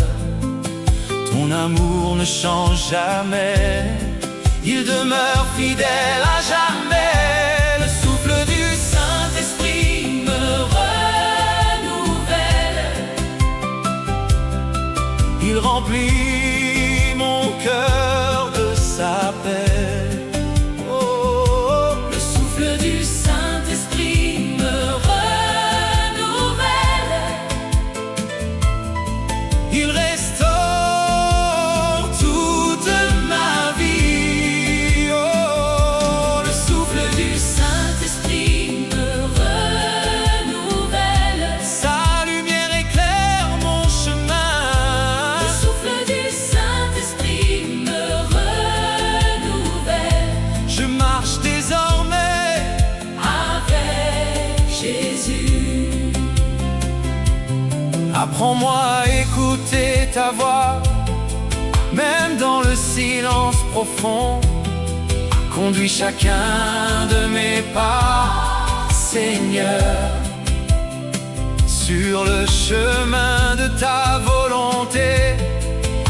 Ton amour ne change jamais. Il demeure fidèle à jamais. Le souffle du Saint-Esprit me renouvelle. Il remplit mon cœur de sa paix. Oh, Le souffle du Saint-Esprit me renouvelle. il restaure toute ma vie. Oh, Le souffle du Saint-Esprit me renouvelle. sa lumière éclaire mon chemin. Le souffle du Saint-Esprit me renouvelle. Je marche désormais Avec Jésus. Apprends-moi à écouter ta voix, même dans le silence profond. Conduis chacun de mes pas, Seigneur, sur le chemin de ta volonté.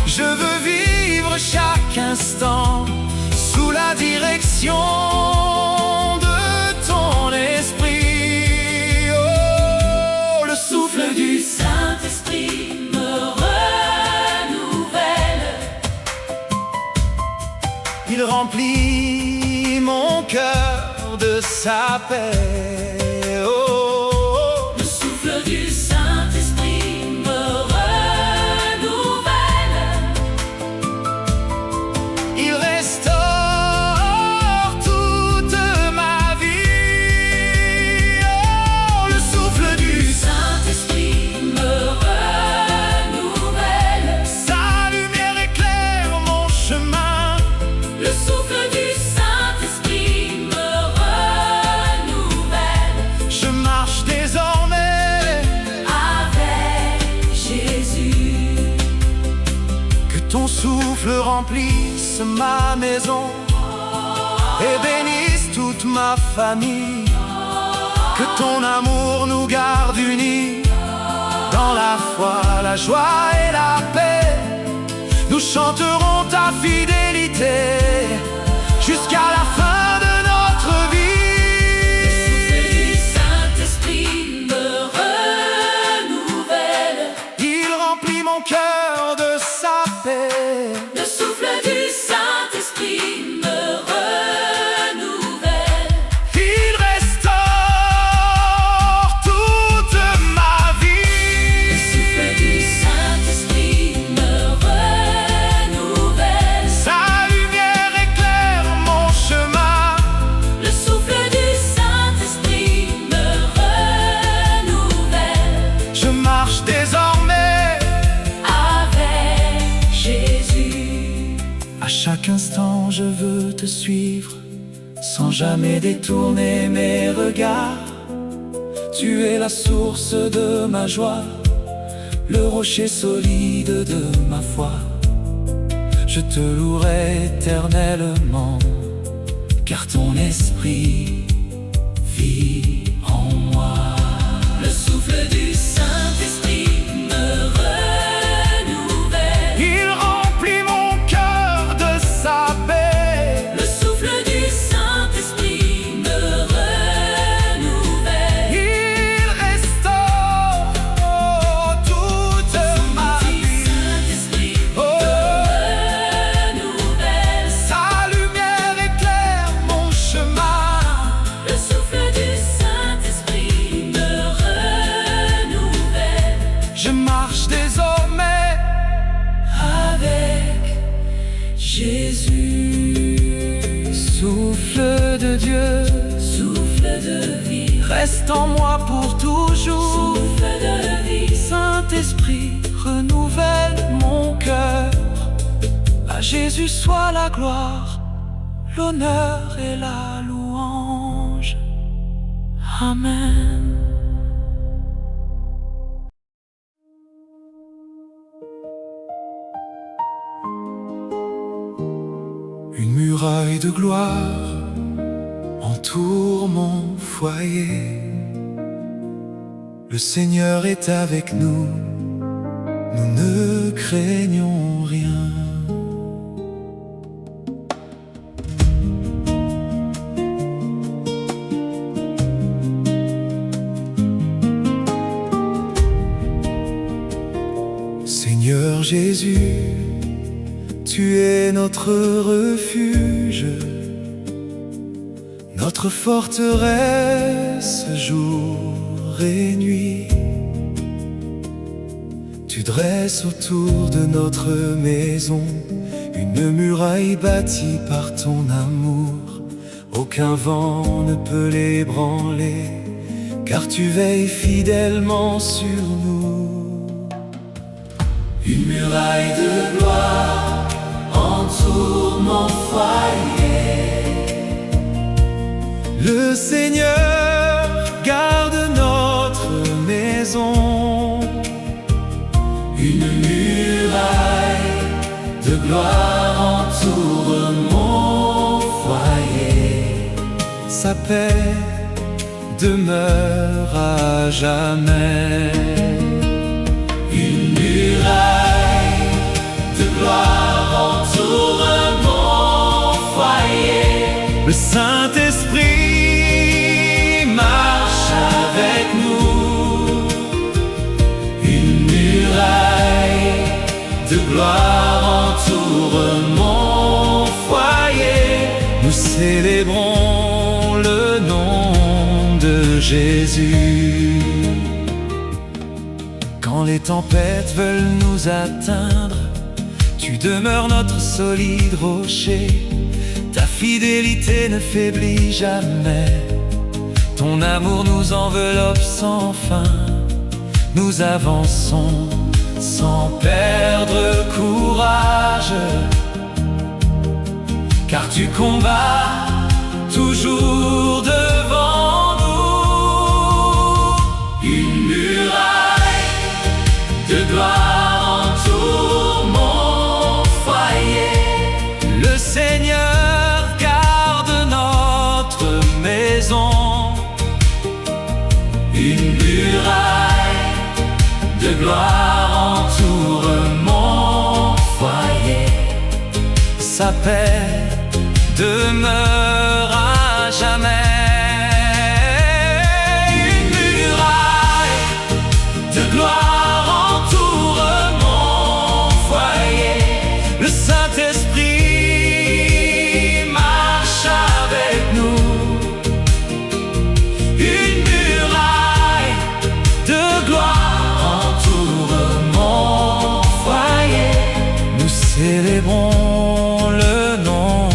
Je veux vivre chaque instant sous la direction de ton esprit. Oh, le souffle du Saint-Esprit me renouvelle. il remplit mon cœur de sa paix. Oh, Le souffle du Saint-Esprit me renouvelle. il restaure toute ma vie. Oh, le souffle du Saint-Esprit me renouvelle. sa lumière éclaire mon chemin. Le souffle du Saint-Esprit me renouvelle. Je marche désormais Avec Jésus. que ton souffle remplisse ma maison et bénisse toute ma famille. Que ton amour nous garde unis dans la foi, la joie et la paix. Nous chanterons ta fidélité jusqu'à la fin de notre vie. Le Saint-Esprit me renouvelle. Il remplit mon cœur de sa paix. Le souffle du Saint-Esprit me renouvelle. Il restaure toute ma vie. Le souffle du Saint-Esprit me renouvelle. Sa lumière éclaire mon chemin. Le souffle du Saint-Esprit me renouvelle. Je marche désormais Avec Jésus. À chaque instant je veux te suivre, sans jamais détourner mes regards. Tu es la source de ma joie, le rocher solide de ma foi. Je te louerai éternellement, car ton esprit vit en moi. Le souffle du Saint-Esprit me renouvelle. il remplit mon cœur de sa paix. Le souffle du Saint-Esprit Jésus, souffle de Dieu, souffle de vie, reste en moi pour toujours. souffle de vie, Saint-Esprit, renouvelle mon cœur. À Jésus soit la gloire, l'honneur et la louange. Amen. Une muraille de gloire entoure mon foyer. Le Seigneur est avec nous, nous ne craignons rien. Seigneur Jésus, tu es notre refuge, notre forteresse jour et nuit. Tu dresses autour de notre maison une muraille bâtie par ton amour. Aucun vent ne peut l'ébranler, car tu veilles fidèlement sur nous. Une muraille de gloire entoure mon foyer. Le Seigneur garde notre maison. Une muraille de gloire entoure mon foyer. Sa paix demeure à jamais. Une muraille de gloire entoure mon foyer. Le Saint-Esprit marche avec nous. Une muraille de gloire entoure mon foyer. Nous célébrons le nom de Jésus. Quand les tempêtes veulent nous atteindre, tu demeures notre solide rocher. Ta fidélité ne faiblit jamais. Ton amour nous enveloppe sans fin. Nous avançons sans perdre courage, car tu combats toujours devant nous. Une muraille de gloire entoure mon foyer. Le Seigneur garde notre maison. Une muraille de gloire entoure mon foyer. Sa paix demeure à jamais. Une muraille de gloire entoure mon foyer. Le Saint-Esprit marche avec nous. Une muraille de gloire entoure mon foyer. Nous célébrons le nom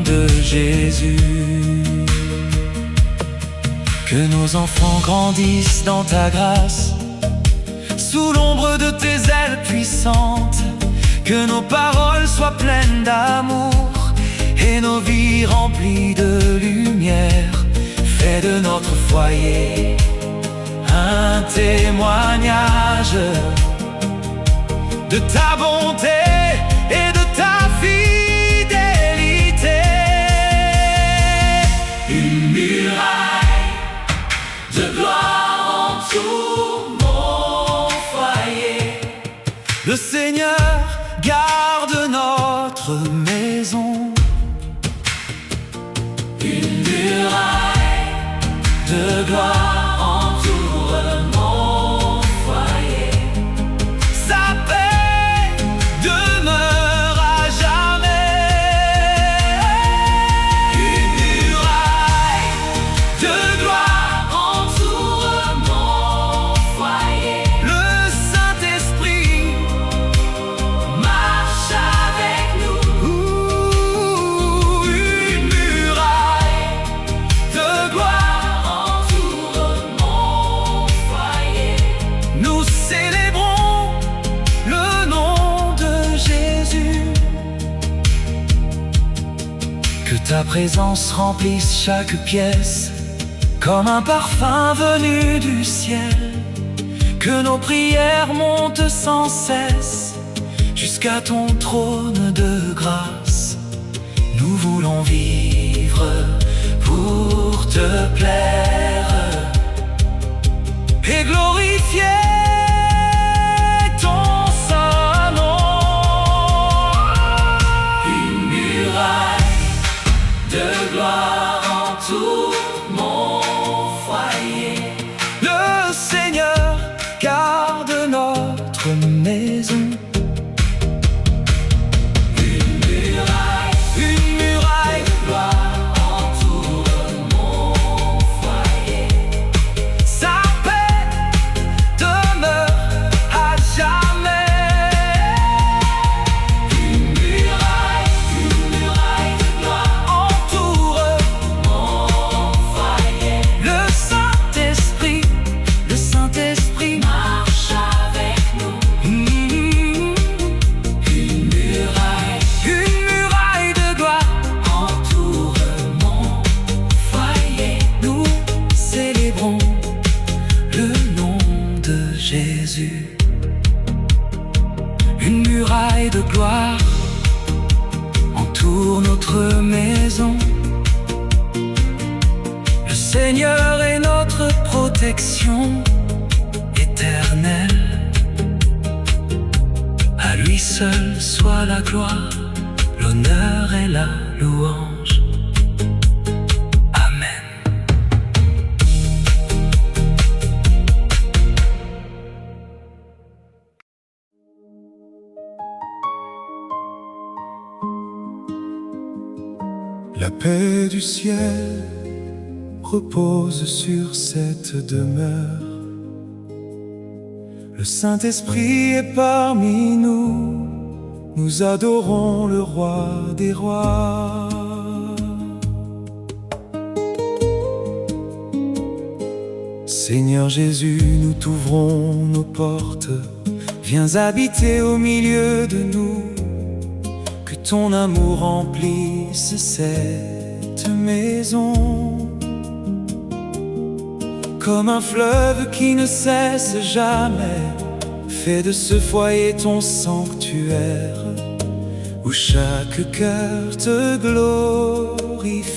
de Jésus. Que nos enfants grandissent dans ta grâce, sous l'ombre de tes ailes puissantes. Que nos paroles soient pleines d'amour et nos vies remplies de lumière. Fais de notre foyer un témoignage de ta bonté et de ta fidélité. Une muraille de gloire entoure mon foyer. Le Seigneur garde notre maison. Une muraille de gloire entoure mon foyer. Sa paix demeure à jamais. Une muraille de gloire entoure mon foyer. Le Saint-Esprit ta présence remplisse chaque pièce, comme un parfum venu du ciel. Que nos prières montent sans cesse jusqu'à ton trône de grâce. Nous voulons vivre pour te plaire et glorifier ton saint nom. Une muraille de gloire entoure mon foyer. Le Seigneur garde notre maison. Jésus, une muraille de gloire entoure notre maison. Le Seigneur est notre protection éternelle. À lui seul soit la gloire, l'honneur et la louange. La paix du ciel repose sur cette demeure. Le Saint-Esprit est parmi nous, nous adorons le Roi des rois. Seigneur Jésus, nous t'ouvrons nos portes, viens habiter au milieu de nous. Que ton amour remplisse cette maison, comme un fleuve qui ne cesse jamais. Fais de ce foyer ton sanctuaire, où chaque cœur te glorifie.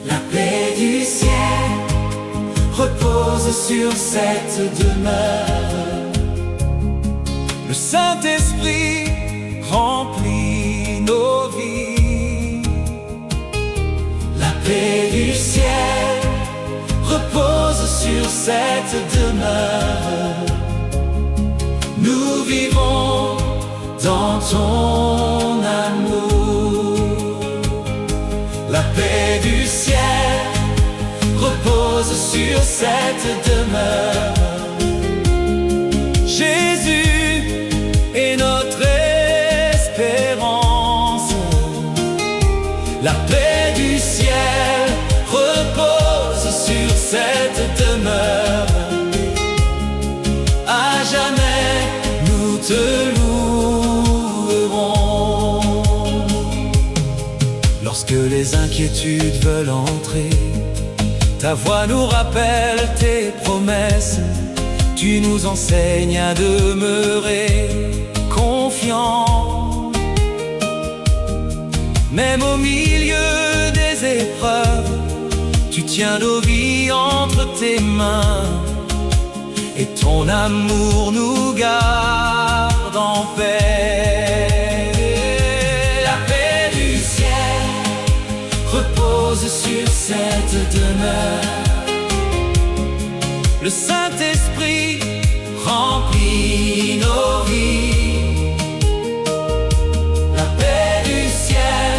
La paix du ciel repose sur cette demeure. Le Saint-Esprit remplit nos vies. La paix du ciel repose sur cette demeure. Nous vivons dans ton amour. La paix du ciel repose sur cette demeure. Jésus est notre espérance. La paix du ciel repose sur cette demeure. À jamais nous te louerons. Lorsque les inquiétudes veulent entrer, ta voix nous rappelle tes promesses. Tu nous enseignes à demeurer confiants. Même au milieu des épreuves, tu tiens nos vies entre tes mains. Et ton amour nous garde en paix. La paix du ciel repose sur cette demeure. Le Saint-Esprit remplit nos vies. La paix du ciel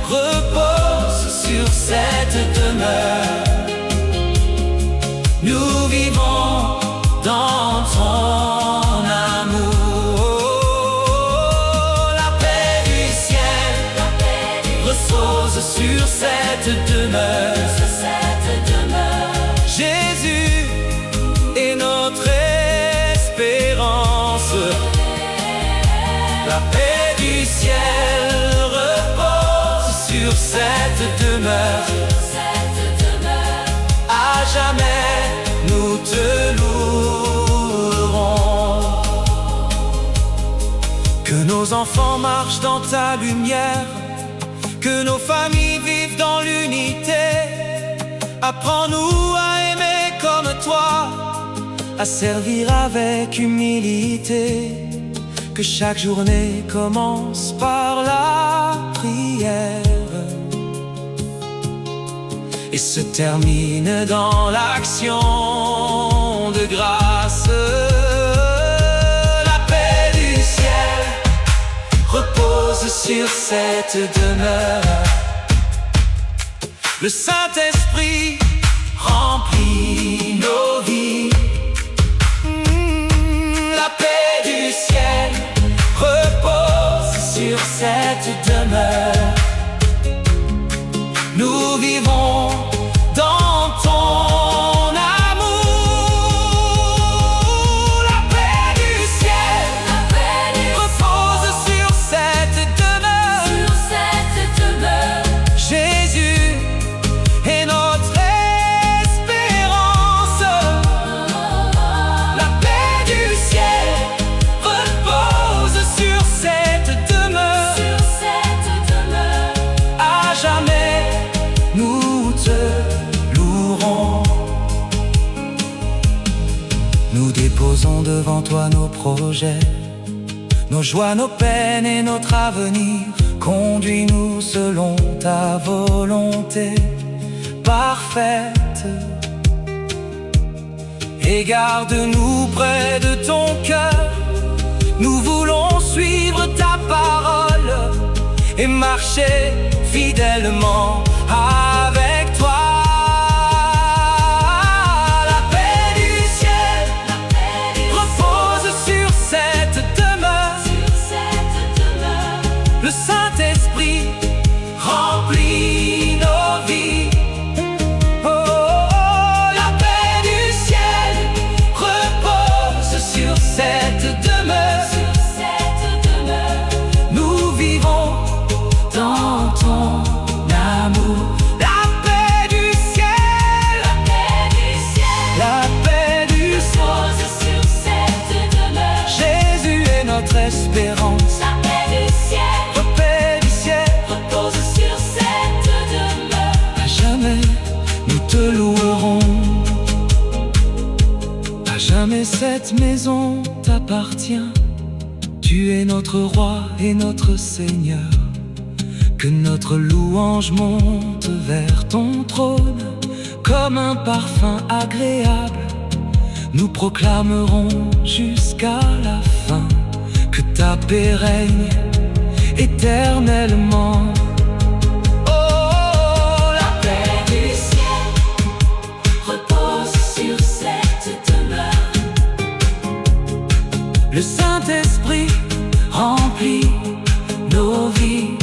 repose sur cette demeure. Nous vivons dans ton amour. La paix du ciel repose sur cette demeure. Jésus est notre espérance. La paix du ciel repose cette demeure. À jamais nous te louerons. Que nos enfants marchent dans ta lumière, que nos familles vivent dans l'unité. Apprends-nous à aimer comme toi, à servir avec humilité. Que chaque journée commence par la prière et se termine dans l'action de grâce. La paix du ciel repose sur cette demeure. Le Saint-Esprit remplit nos vies. La paix du ciel repose sur cette demeure. Nous vivons dans ton amour. La paix du ciel repose sur cette demeure. Jésus est notre espérance. La paix du ciel repose sur cette demeure. À jamais nous te louerons. Nous déposons devant toi nos projets, nos joies, nos peines et notre avenir. Conduis-nous selon ta volonté parfaite et garde-nous près de ton cœur. Nous voulons suivre ta parole et marcher fidèlement avec toi. La paix du ciel repose sur cette demeure. Le Saint-Esprit remplit nos vies. Oh, la paix du ciel repose sur cette demeure. Nous vivons dans ton amour. La paix du ciel, la paix du ciel sur cette demeure. Jésus est notre espérance. La paix du ciel repose sur cette demeure. À jamais nous te louerons. À jamais cette maison t'appartient. Tu es notre roi et notre Seigneur. Que notre louange monte vers ton trône comme un parfum agréable. Nous proclamerons jusqu'à la fin que ta paix règne éternellement. Oh, la paix du ciel repose sur cette demeure. Le Saint-Esprit remplit nos vies.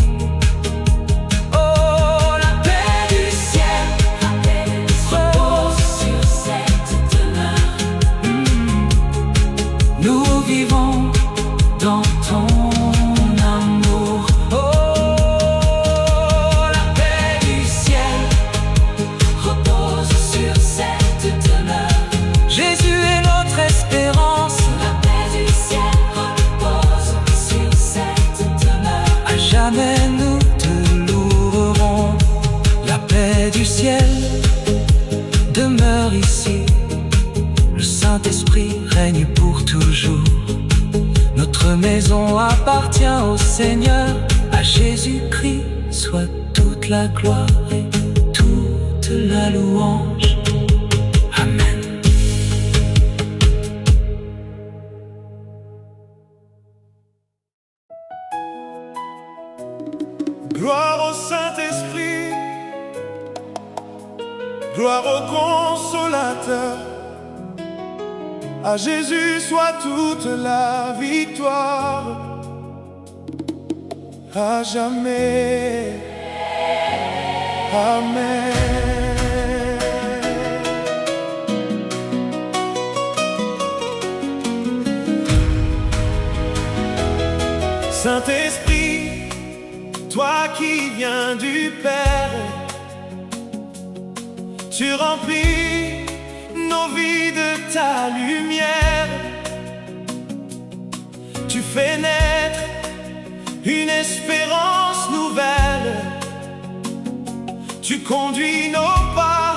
Dans ton amour, oh, la paix du ciel repose sur cette demeure. Jésus est notre espérance. La paix du ciel repose sur cette demeure. À jamais nous te louerons. La paix du ciel demeure ici. Le Saint-Esprit règne pour toujours. Notre maison appartient au Seigneur. À Jésus-Christ soit toute la gloire et toute la louange. Amen. Gloire au Saint-Esprit, gloire au Consolateur. À Jésus soit toute la victoire, à jamais. Amen. Saint-Esprit, Toi qui viens du Père, tu remplis nos vies de ta lumière. Tu fais naître une espérance nouvelle. Tu conduis nos pas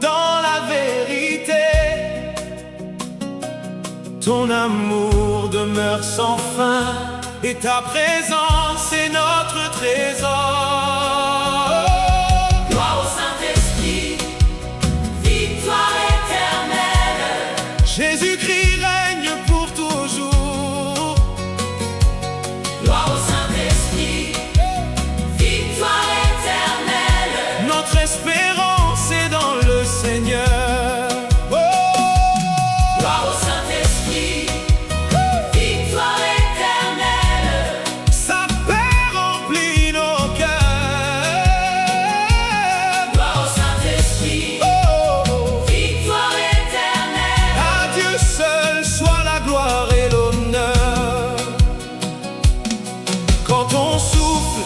dans la vérité. Ton amour demeure sans fin et ta présence est notre trésor. Gloire au Saint-Esprit, victoire éternelle. Jésus-Christ règne pour toujours. Gloire au Saint-Esprit, victoire éternelle. Notre espérance est dans le Seigneur. Oh, Gloire au Saint-Esprit, victoire éternelle. sa paix remplit nos cœurs. Gloire au Saint-Esprit, Oh, victoire éternelle. à Dieu seul soit la gloire et l'honneur. Quand ton souffle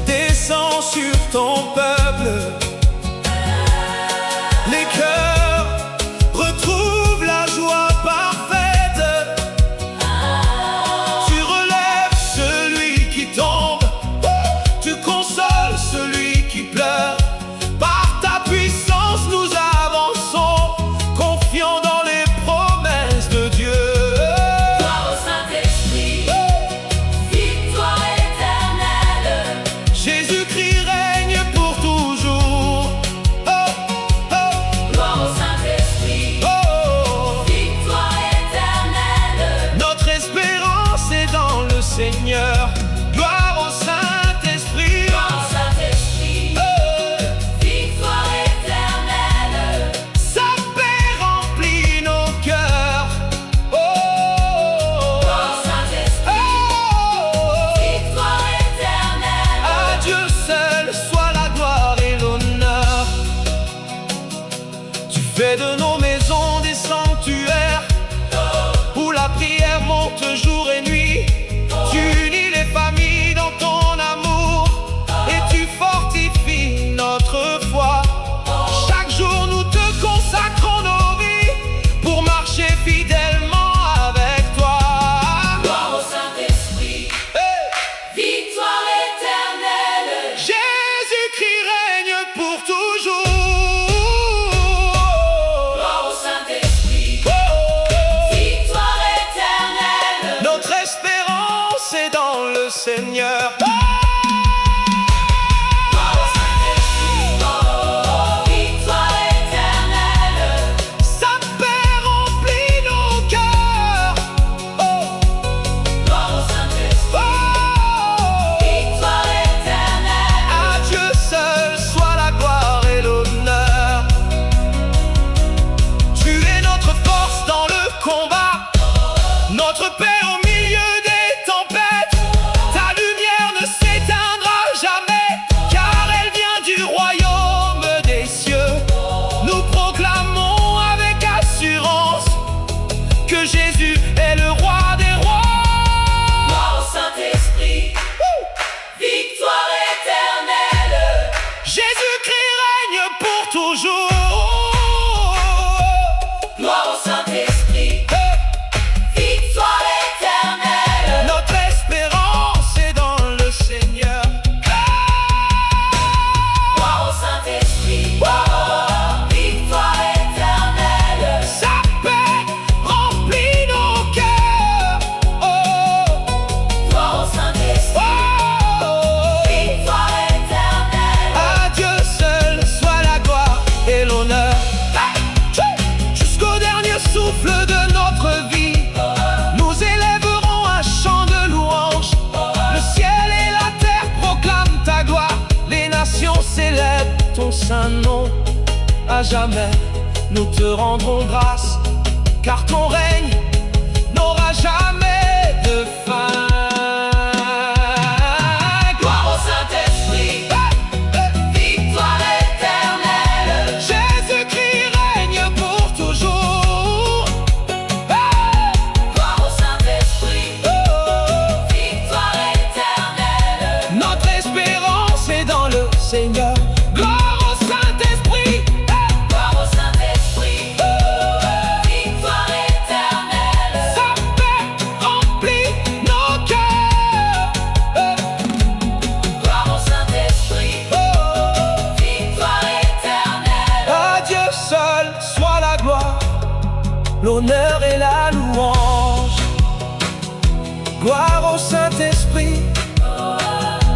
descend sur ton peuple, les cœurs retrouvent la joie parfaite. Tu relèves celui qui tombe, tu consoles celui qui pleure. Par ta puissance nous avançons, confiants dans les promesses de Dieu. Gloire au Saint-Esprit, victoire éternelle. Jésus-Christ règne pour toujours. Oh, oh, Gloire au Saint-Esprit, oh. victoire éternelle. Notre espérance est dans le Seigneur. Gloire au Saint-Esprit. Gloire au Saint-Esprit, Oh, victoire éternelle. sa paix remplit nos cœurs. Oh, Gloire au Saint-Esprit, oh. victoire éternelle. À Dieu seul soit la gloire et l'honneur. Tu fais de nos maisons des sanctuaires où la prière monte jour et nuit. Tu unis les familles dans ton amour et tu fortifies notre foi. Chaque jour nous te consacrons nos vies pour marcher fidèlement avec toi. Gloire au Saint-Esprit, Hey! victoire éternelle. Jésus-Christ règne pour toujours. Gloire au Saint-Esprit, Oh, victoire éternelle. notre espérance est dans le Seigneur. Gloire au Saint-Esprit, victoire éternelle. Sa paix remplit nos cœurs. Oh, Gloire au Saint-Esprit, oh. victoire éternelle. À Dieu seul soit la gloire et l'honneur. Tu es notre force dans le combat, notre paix au milieu des tempêtes. Ta lumière ne s'éteindra jamais, car elle vient du royaume des cieux. Nous proclamons avec assurance que Jésus est le roi des rois. Gloire au Saint-Esprit, victoire éternelle. Jésus-Christ règne pour toujours. Gloire au Saint-Esprit, victoire éternelle. Notre espérance est dans le Seigneur. Gloire au Saint-Esprit, victoire éternelle. Sa paix remplit nos cœurs. Oh, Gloire au Saint-Esprit, oh, victoire éternelle. à Dieu seul soit la gloire et l'honneur. Jusqu'au dernier souffle de notre vie, nous élèverons un chant de louange. Le ciel et la terre proclament ta gloire. Les nations célèbrent ton saint nom. À jamais, nous te rendrons grâce, car ton règne n'aura jamais de fin. Gloire au Saint-Esprit, victoire éternelle. Jésus-Christ règne pour toujours. Gloire au Saint-Esprit, victoire éternelle. Seigneur. Gloire au Saint-Esprit. Gloire au Saint-Esprit. Victoire éternelle. Sa paix remplit nos cœurs. Gloire au Saint-Esprit. Victoire éternelle. À Dieu seul soit la gloire, l'honneur et la louange. Gloire au Saint-Esprit.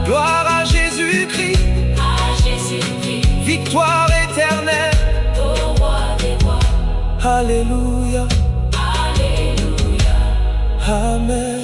Gloire à Jésus-Christ. À Jésus-Christ. Victoire éternelle. Au roi des rois. Alléluia. Alléluia. Amen.